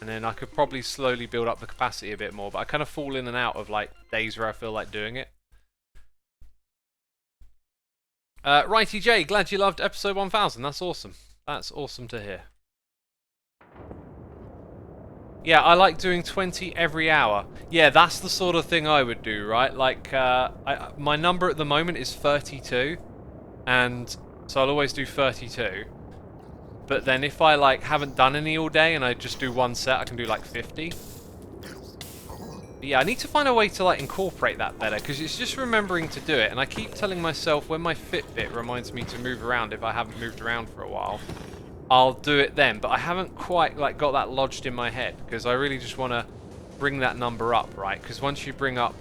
and then I could probably slowly build up the capacity a bit more. But I kind of fall in and out of like days where I feel like doing it. Righty J, glad you loved episode 1000. That's awesome. That's awesome to hear. Yeah, I like doing 20 every hour. Yeah, that's the sort of thing I would do, right? Like, my number at the moment is 32, and so I'll always do 32. But then if I, like, haven't done any all day and I just do one set, I can do, like, 50. But yeah, I need to find a way to, like, incorporate that better, because it's just remembering to do it, and I keep telling myself when my Fitbit reminds me to move around if I haven't moved around for a while, I'll do it then, but I haven't quite like got that lodged in my head, because I really just want to bring that number up, right? Because once you bring up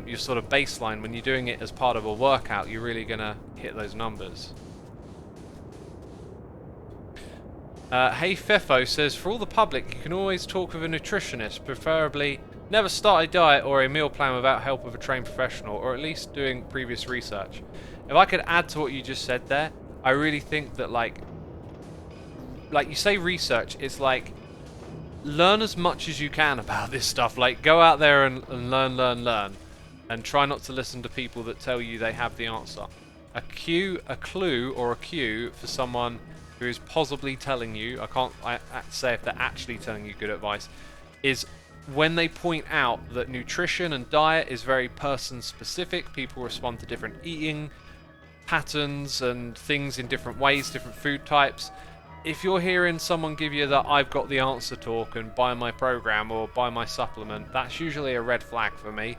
your sort of baseline, when you're doing it as part of a workout, you're really going to hit those numbers. Hey Fefo says, for all the public, you can always talk with a nutritionist, preferably never start a diet or a meal plan without help of a trained professional, or at least doing previous research. If I could add to what you just said there, I really think that like you say research, it's like learn as much as you can about this stuff. Like go out there and learn, and try not to listen to people that tell you they have the answer. A clue or a cue for someone who is possibly telling you, I can't say if they're actually telling you good advice, is when they point out that nutrition and diet is very person specific. People respond to different eating patterns and things in different ways, different food types. If you're hearing someone give you that I've got the answer talk and buy my program or buy my supplement, that's usually a red flag for me.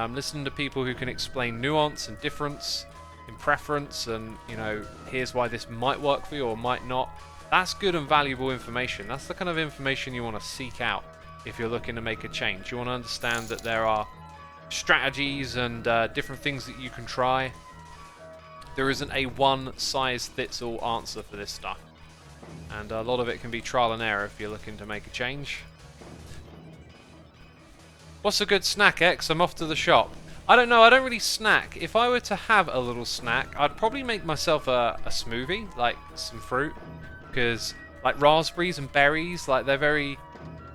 Listening to people who can explain nuance and difference in preference, and you know, here's why this might work for you or might not, that's good and valuable information. That's the kind of information you want to seek out if you're looking to make a change. You want to understand that there are strategies and different things that you can try. There isn't a one-size-fits-all answer for this stuff. And a lot of it can be trial and error if you're looking to make a change. What's a good snack, X? I'm off to the shop. I don't know, I don't really snack. If I were to have a little snack, I'd probably make myself a smoothie, like some fruit. Because, like, raspberries and berries, like, they're very...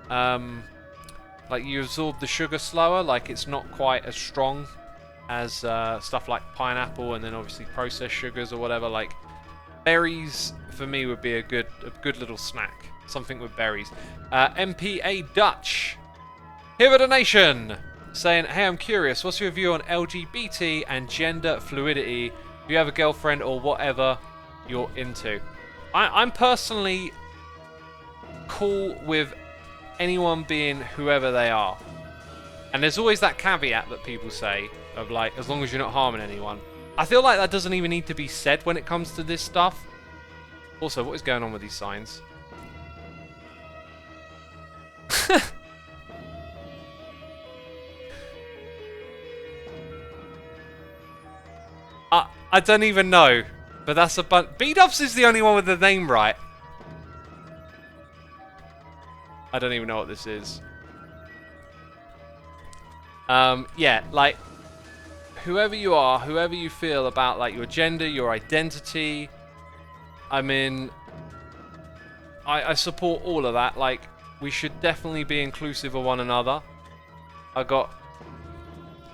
like, you absorb the sugar slower, like, it's not quite as strong as stuff like pineapple, and then obviously processed sugars or whatever. Like berries for me would be a good little snack, something with berries. MPA Dutch, here a donation saying, hey, I'm curious, what's your view on LGBT and gender fluidity? Do you have a girlfriend or whatever you're into? I'm personally cool with anyone being whoever they are, and there's always that caveat that people say of like, as long as you're not harming anyone. I feel like that doesn't even need to be said when it comes to this stuff. Also, what is going on with these signs? I don't even know, but that's a bunch. B-Dubs is the only one with the name right. I don't even know what this is. Yeah, like, whoever you are, whoever you feel about like your gender, your identity, I mean, I support all of that. Like, we should definitely be inclusive of one another. I got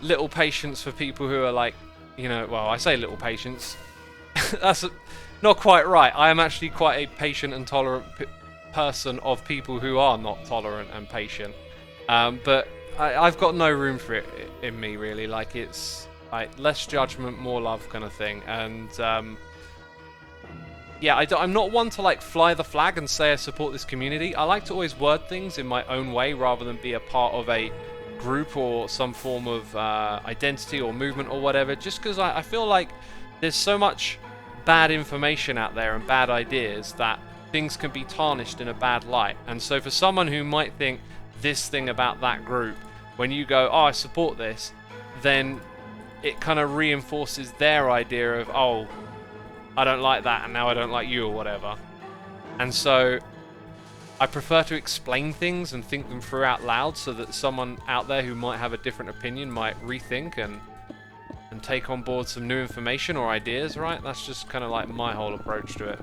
little patience for people who are like, you know, well, I say little patience. That's not quite right. I am actually quite a patient and tolerant person of people who are not tolerant and patient. But I've got no room for it in me, really. Like, it's like less judgment, more love kind of thing. And yeah, I'm not one to like fly the flag and say I support this community. I like to always word things in my own way rather than be a part of a group or some form of identity or movement or whatever, just because I feel like there's so much bad information out there and bad ideas that things can be tarnished in a bad light. And so for someone who might think this thing about that group, when you go, oh, I support this, then it kind of reinforces their idea of, oh, I don't like that and now I don't like you or whatever. And so I prefer to explain things and think them through out loud so that someone out there who might have a different opinion might rethink and take on board some new information or ideas, right? That's just kind of like my whole approach to it.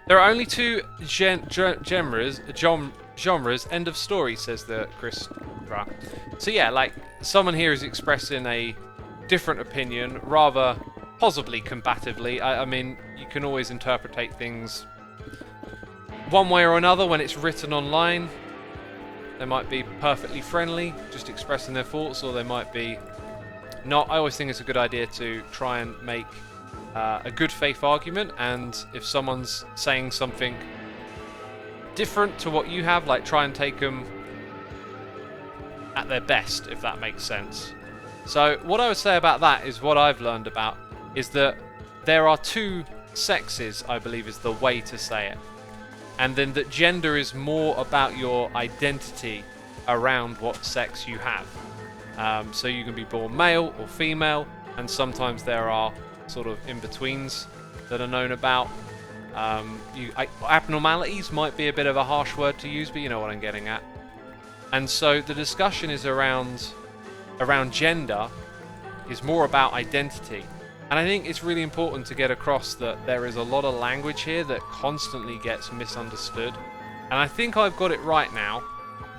There are only two genres, end of story, says the Chris. So yeah, like, someone here is expressing a different opinion, rather possibly combatively. I mean, you can always interpret things one way or another when it's written online. They might be perfectly friendly, just expressing their thoughts, or they might be not. I always think it's a good idea to try and make a good faith argument, and if someone's saying something different to what you have, like, try and take them at their best, if that makes sense. So what I would say about that is what I've learned about is that there are two sexes, I believe is the way to say it. And then that gender is more about your identity around what sex you have. So you can be born male or female, and sometimes there are sort of in-betweens that are known about. Abnormalities might be a bit of a harsh word to use, but you know what I'm getting at. And so the discussion is around gender is more about identity. And I think it's really important to get across that there is a lot of language here that constantly gets misunderstood. And I think I've got it right now,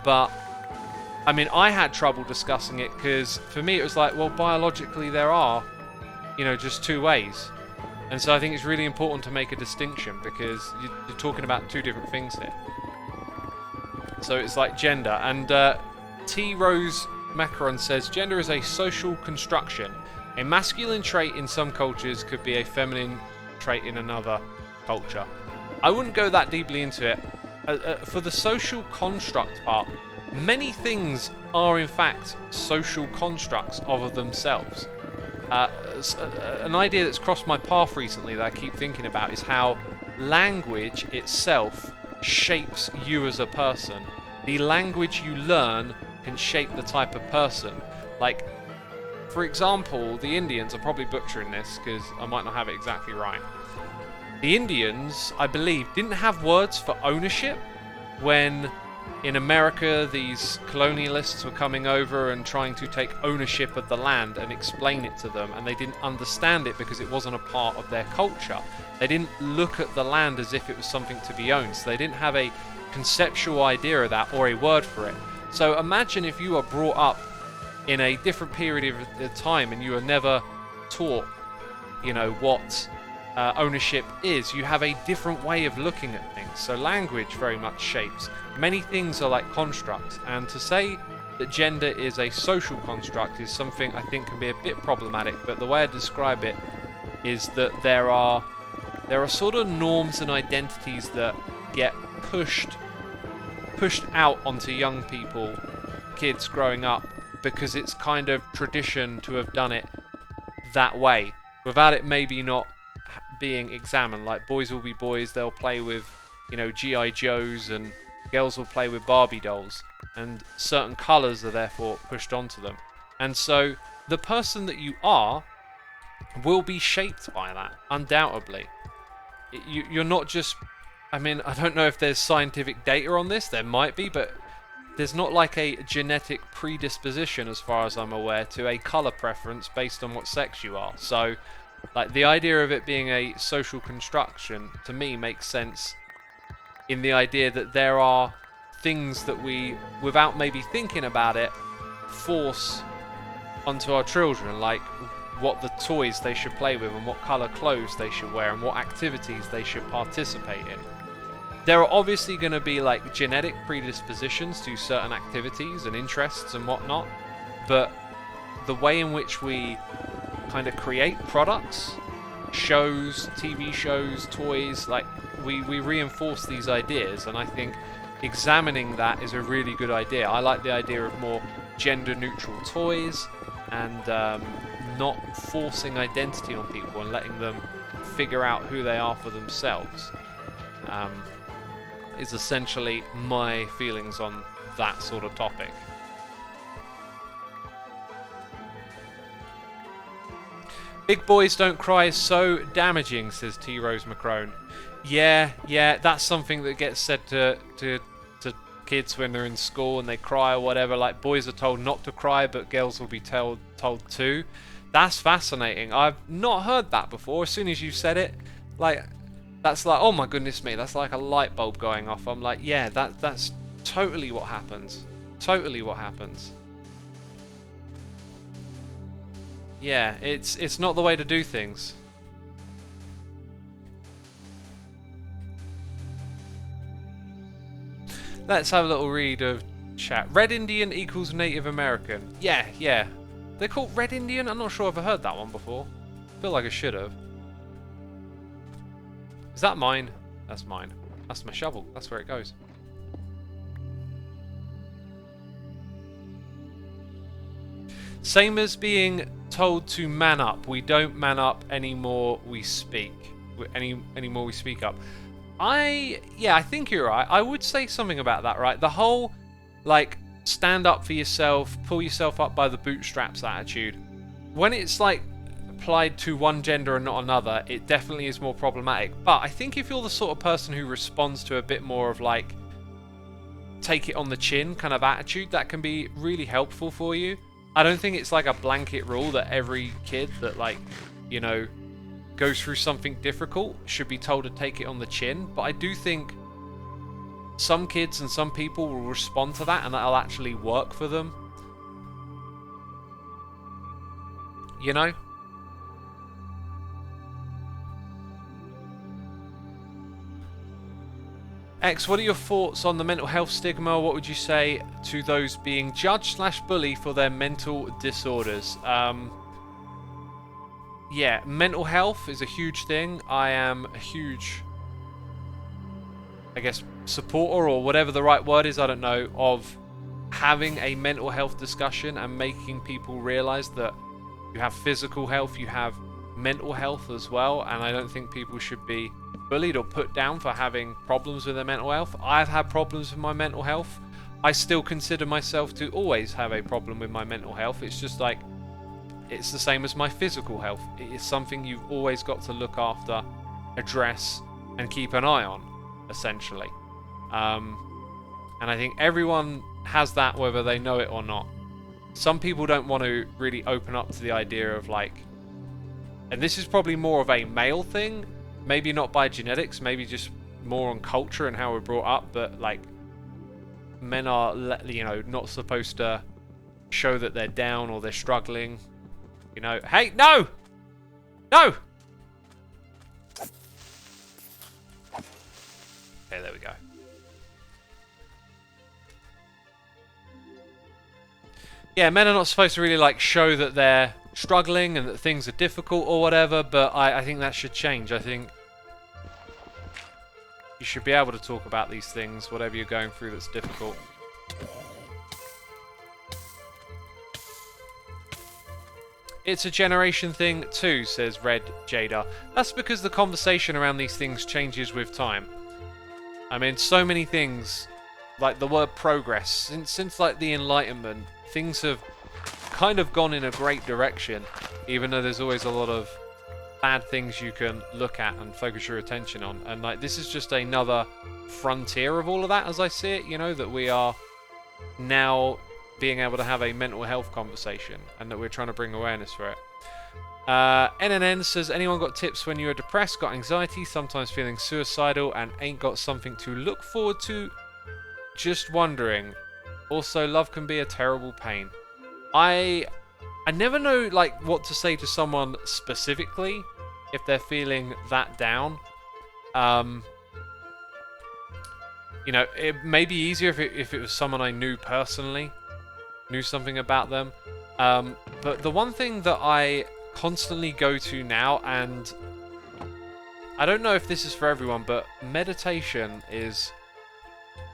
but I mean, I had trouble discussing it because for me it was like, well, biologically there are, just two ways. And so I think it's really important to make a distinction because you're talking about two different things here. So it's like gender. And T. Rose Macaron says, gender is a social construction. A masculine trait in some cultures could be a feminine trait in another culture. I wouldn't go that deeply into it. For the social construct part, many things are in fact social constructs of themselves. An idea that's crossed my path recently that I keep thinking about is how language itself shapes you as a person. The language you learn can shape the type of person. Like, for example, the Indians, I'm probably butchering this because I might not have it exactly right. The Indians, I believe, didn't have words for ownership when in America these colonialists were coming over and trying to take ownership of the land and explain it to them, and they didn't understand it because it wasn't a part of their culture. They didn't look at the land as if it was something to be owned, so they didn't have a conceptual idea of that or a word for it. So imagine if you are brought up in a different period of time and you are never taught, what ownership is. You have a different way of looking at things. So language very much shapes. Many things are like constructs, and to say that gender is a social construct is something I think can be a bit problematic, but the way I describe it is that there are sort of norms and identities that get pushed out onto young people, kids growing up, because it's kind of tradition to have done it that way, without it maybe not being examined. Like, boys will be boys, they'll play with, G.I. Joes, and girls will play with Barbie dolls, and certain colours are therefore pushed onto them. And so the person that you are will be shaped by that, undoubtedly. You're not just... I mean, I don't know if there's scientific data on this, there might be, but there's not like a genetic predisposition, as far as I'm aware, to a colour preference based on what sex you are. So, like, the idea of it being a social construction, to me, makes sense in the idea that there are things that we, without maybe thinking about it, force onto our children, like what the toys they should play with and what colour clothes they should wear and what activities they should participate in. There are obviously going to be like genetic predispositions to certain activities and interests and whatnot, but the way in which we kind of create products, shows, TV shows, toys, like we reinforce these ideas, and I think examining that is a really good idea. I like the idea of more gender-neutral toys and not forcing identity on people and letting them figure out who they are for themselves. Is essentially my feelings on that sort of topic. Big boys don't cry is so damaging, says T. Rose Macron. Yeah, that's something that gets said to kids when they're in school and they cry or whatever. Like, boys are told not to cry, but girls will be told to. That's fascinating. I've not heard that before. As soon as you said it, like, that's like, oh my goodness me, that's like a light bulb going off. I'm like, yeah, that's totally what happens. Totally what happens. Yeah, it's not the way to do things. Let's have a little read of chat. Red Indian equals Native American. Yeah. They're called Red Indian? I'm not sure I've heard that one before. I feel like I should have. Is that mine? That's mine. That's my shovel. That's where it goes. Same as being told to man up. We don't man up anymore. We speak. Anymore we speak up. I think you're right. I would say something about that, right? The whole, like, stand up for yourself, pull yourself up by the bootstraps attitude. When it's, like, applied to one gender and not another, it definitely is more problematic. But I think if you're the sort of person who responds to a bit more of, like, take it on the chin kind of attitude, that can be really helpful for you. I don't think it's like a blanket rule that every kid that, like, you know, goes through something difficult should be told to take it on the chin, but I do think some kids and some people will respond to that and that'll actually work for them. You know? X, what are your thoughts on the mental health stigma? What would you say to those being judged/bullied for their mental disorders? Yeah, mental health is a huge thing. I am a huge, I guess, supporter, or whatever the right word is, I don't know, of having a mental health discussion and making people realize that you have physical health, you have mental health as well, and I don't think people should be bullied or put down for having problems with their mental health. I've had problems with my mental health. I still consider myself to always have a problem with my mental health. It's just like, it's the same as my physical health. It is something you've always got to look after, address, and keep an eye on, essentially. And I think everyone has that, whether they know it or not. Some people don't want to really open up to the idea of, like, and this is probably more of a male thing, maybe not by genetics, maybe just more on culture and how we're brought up, but, like, men are, you know, not supposed to show that they're down or they're struggling. You know, hey, no! No! Okay, there we go. Yeah, men are not supposed to really, like, show that they're struggling and that things are difficult or whatever, but I think that should change. I think you should be able to talk about these things, whatever you're going through that's difficult. It's a generation thing too, says Red Jada. That's because the conversation around these things changes with time. I mean, so many things, like the word progress, since like the Enlightenment, things have kind of gone in a great direction, even though there's always a lot of bad things you can look at and focus your attention on. And like, this is just another frontier of all of that, as I see it, you know, that we are now being able to have a mental health conversation and that we're trying to bring awareness for it. NNN says, anyone got tips when you are depressed, got anxiety, sometimes feeling suicidal, and ain't got something to look forward to? Just wondering. Also, love can be a terrible pain. I never know, like, what to say to someone specifically if they're feeling that down. You know, it may be easier if it was someone I knew personally, knew something about them. But the one thing that I constantly go to now, and I don't know if this is for everyone, but meditation is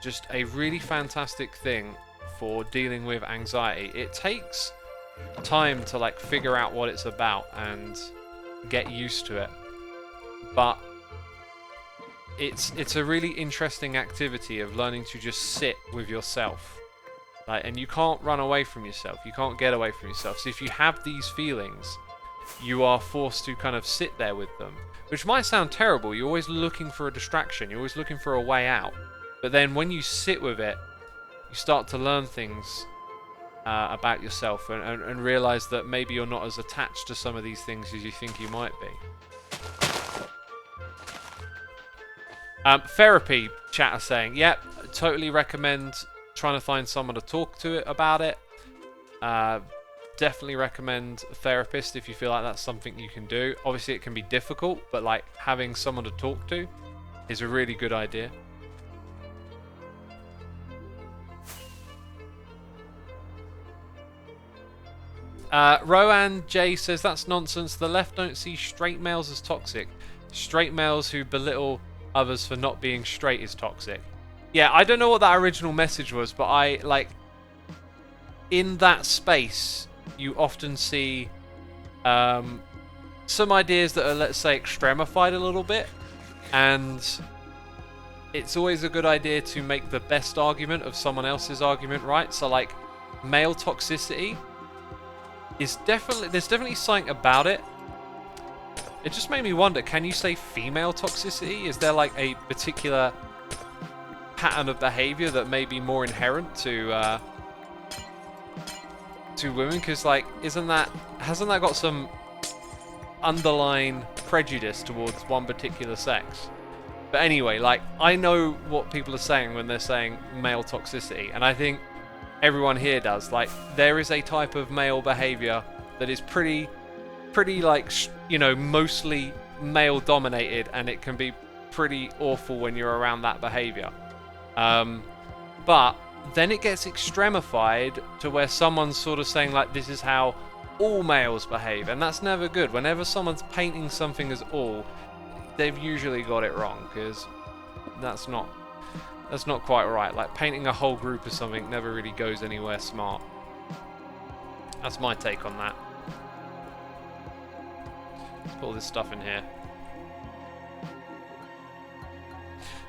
just a really fantastic thing for dealing with anxiety. It takes time to, like, figure out what it's about and get used to it, but it's a really interesting activity of learning to just sit with yourself. Like, and you can't run away from yourself. You can't get away from yourself. So if you have these feelings, you are forced to kind of sit there with them, which might sound terrible. You're always looking for a distraction. You're always looking for a way out. But then when you sit with it, you start to learn things about yourself and realize that maybe you're not as attached to some of these things as you think you might be. Therapy, chat are saying, yep, totally recommend trying to find someone to talk to it about it. Definitely recommend a therapist if you feel like that's something you can do. Obviously, it can be difficult, but like having someone to talk to is a really good idea. Rowan J says that's nonsense. The left don't see straight males as toxic. Straight males who belittle others for not being straight is toxic. Yeah, I don't know what that original message was, but I like in that space you often see some ideas that are, let's say, extremified a little bit, and it's always a good idea to make the best argument of someone else's argument, right? So like male toxicity is there's definitely something about it. It just made me wonder, can you say female toxicity? Is there like a particular pattern of behavior that may be more inherent to women? Because like, hasn't that got some underlying prejudice towards one particular sex? But anyway, like, I know what people are saying when they're saying male toxicity, and I think everyone here does. Like, there is a type of male behavior that is pretty like, you know, mostly male dominated, and it can be pretty awful when you're around that behavior. But then it gets extremified to where someone's sort of saying like, this is how all males behave, and that's never good. Whenever someone's painting something as all, they've usually got it wrong, because that's not quite right. Like, painting a whole group as something never really goes anywhere smart. That's my take on that. Let's put all this stuff in here.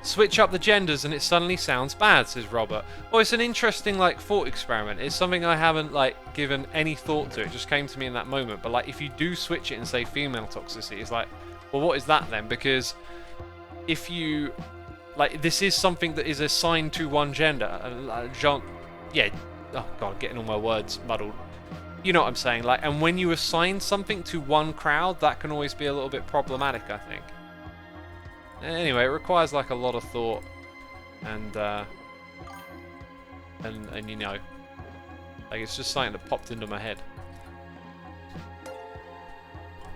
Switch up the genders and it suddenly sounds bad, says Robert. Well, it's an interesting like thought experiment. It's something I haven't like given any thought to. It just came to me in that moment. But like, if you do switch it and say female toxicity, it's like, well, what is that then? Because if you like, this is something that is assigned to one gender. Yeah. Oh god, getting all my words muddled. You know what I'm saying? Like, and when you assign something to one crowd, that can always be a little bit problematic, I think. Anyway, it requires like a lot of thought, and you know, like, it's just something that popped into my head.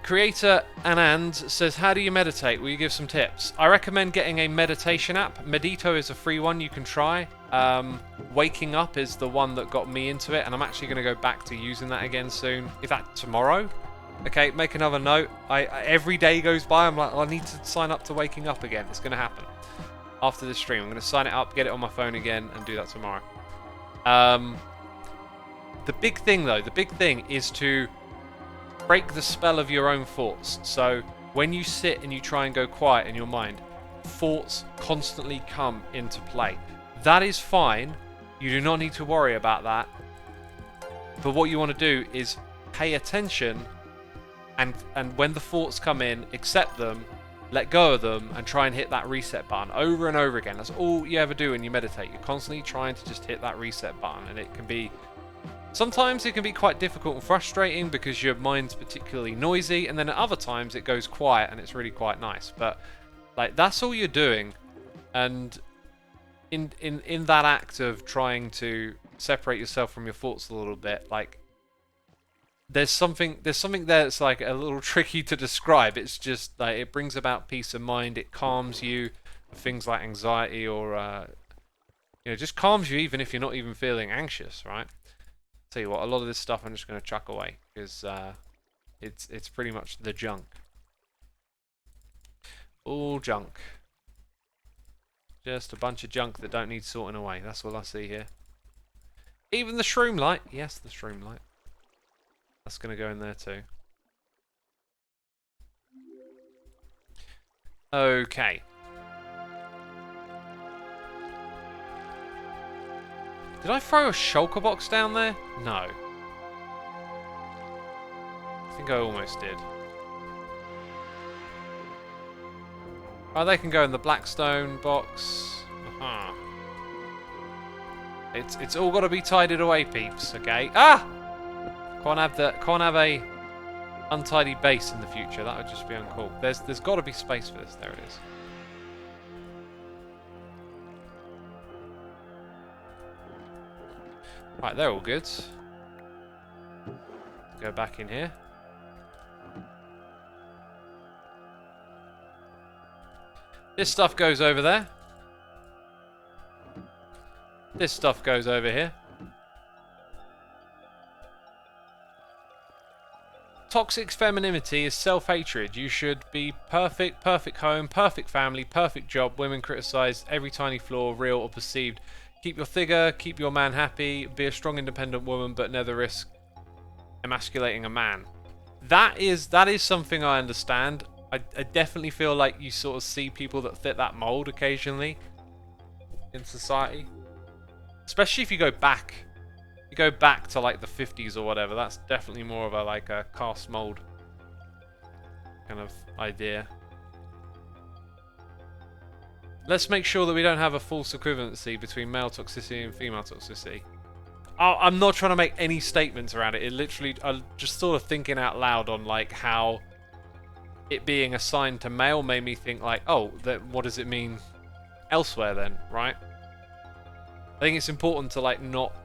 Creator Anand says, how do you meditate? Will you give some tips? I recommend getting a meditation app. Medito is a free one you can try. Waking Up is the one that got me into it, and I'm actually going to go back to using that again soon. Is that tomorrow? Okay, make another note. Every day goes by, I'm like, I need to sign up to Waking Up again. It's going to happen after this stream. I'm going to sign it up, get it on my phone again, and do that tomorrow. The big thing, though, is to break the spell of your own thoughts. So when you sit and you try and go quiet in your mind, thoughts constantly come into play. That is fine. You do not need to worry about that. But what you want to do is pay attention, and when the thoughts come in, accept them, let go of them, and try and hit that reset button over and over again. That's all you ever do when you meditate. You're constantly trying to just hit that reset button, and it can be... Sometimes it can be quite difficult and frustrating because your mind's particularly noisy, and then at other times it goes quiet and it's really quite nice. But like, that's all you're doing, and in that act of trying to separate yourself from your thoughts a little bit, like, there's something there that's like a little tricky to describe. It's just like, it brings about peace of mind. It calms you of things like anxiety, or you know, just calms you even if you're not even feeling anxious, right? Tell you what, a lot of this stuff I'm just going to chuck away because it's pretty much the junk. All junk. Just a bunch of junk that don't need sorting away. That's all I see here. Even the shroom light. Yes, the shroom light. That's going to go in there too. Okay. Did I throw a shulker box down there? No. think I almost did. Oh, they can go in the Blackstone box. Uh-huh. It's all got to be tidied away, peeps. Okay. Ah! Can't have a untidy base in the future. That would just be uncool. There's got to be space for this. There it is. Right, they're all good. Go back in here. This stuff goes over there. This stuff goes over here. Toxic femininity is self-hatred. You should be perfect, perfect home, perfect family, perfect job. Women criticise every tiny flaw, real or perceived. Keep your figure, keep your man happy, be a strong independent woman, but never risk emasculating a man. That is something I understand. I definitely feel like you sort of see people that fit that mold occasionally in society. Especially if you go back. You go back to like the 50s or whatever, that's definitely more of a like a caste mold kind of idea. Let's make sure that we don't have a false equivalency between male toxicity and female toxicity. I'm not trying to make any statements around it. It literally, I'm just sort of thinking out loud on like how it being assigned to male made me think like, oh, what does it mean elsewhere then, right? I think it's important to like not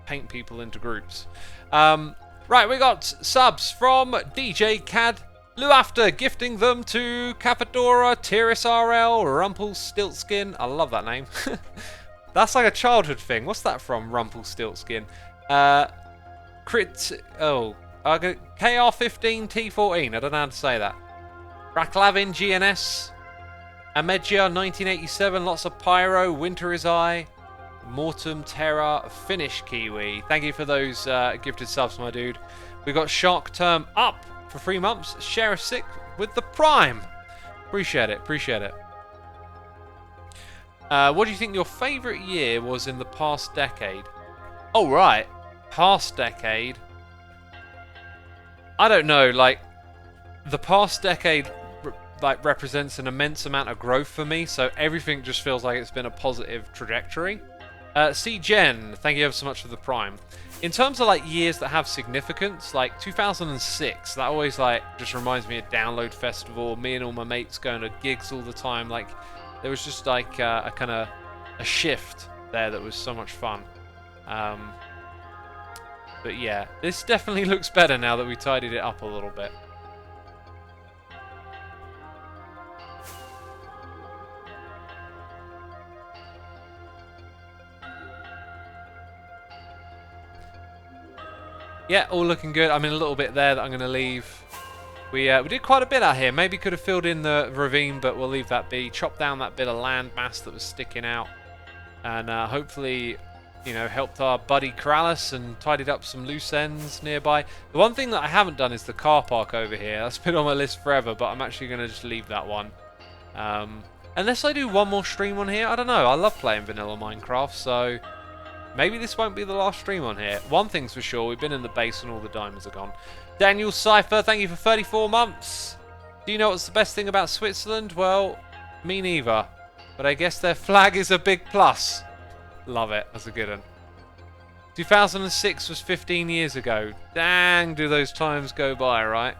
paint people into groups. Right, we got subs from DJ Cad Luafter, gifting them to Cafadora, Tiris RL, Rumpelstiltskin. I love that name. That's like a childhood thing. What's that from? Rumpelstiltskin. KR15T14. I don't know how to say that. Raklavin GNS. Amedia 1987. Lots of pyro. Winter is I. Mortem Terra. Finnish Kiwi. Thank you for those gifted subs, my dude. We got Shark Term up for 3 months. Sheriff Sick with the Prime. Appreciate it. Appreciate it. What do you think your favourite year was in the past decade? Oh, right. Past decade. I don't know. Like, the past decade like represents an immense amount of growth for me. So everything just feels like it's been a positive trajectory. C Gen, thank you ever so much for the Prime. In terms of like years that have significance, like 2006, that always like just reminds me of Download Festival. Me and all my mates going to gigs all the time. Like there was just like a kind of a shift there that was so much fun. But yeah, this definitely looks better now that we tidied it up a little bit. Yeah, all looking good. I mean, a little bit there that I'm going to leave. We did quite a bit out here. Maybe could have filled in the ravine, but we'll leave that be. Chop down that bit of land mass that was sticking out. And hopefully, you know, helped our buddy Corrales and tidied up some loose ends nearby. The one thing that I haven't done is the car park over here. That's been on my list forever, but I'm actually going to just leave that one. Unless I do one more stream on here. I don't know. I love playing vanilla Minecraft, so maybe this won't be the last stream on here. One thing's for sure, we've been in the base and all the diamonds are gone. Daniel Cypher, thank you for 34 months. Do you know what's the best thing about Switzerland? Well, me neither. But I guess their flag is a big plus. Love it. That's a good one. 2006 was 15 years ago. Dang, do those times go by, right?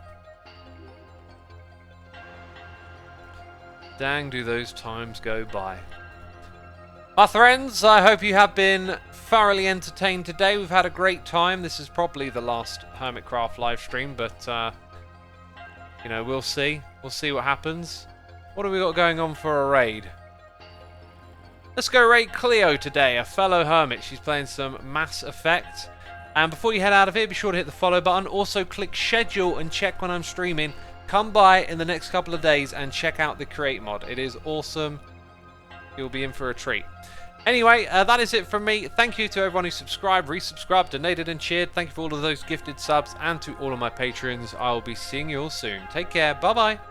Dang, do those times go by. My friends, I hope you have been thoroughly entertained today. We've had a great time. This is probably the last Hermitcraft live stream, but you know, we'll see. We'll see what happens. What have we got going on for a raid? Let's go raid Cleo today, a fellow hermit. She's playing some Mass Effect. And before you head out of here, be sure to hit the follow button. Also click schedule and check when I'm streaming. Come by in the next couple of days and check out the Create mod. It is awesome. You'll be in for a treat. Anyway, that is it from me. Thank you to everyone who subscribed, resubscribed, donated and cheered. Thank you for all of those gifted subs and to all of my patrons. I will be seeing you all soon. Take care. Bye-bye.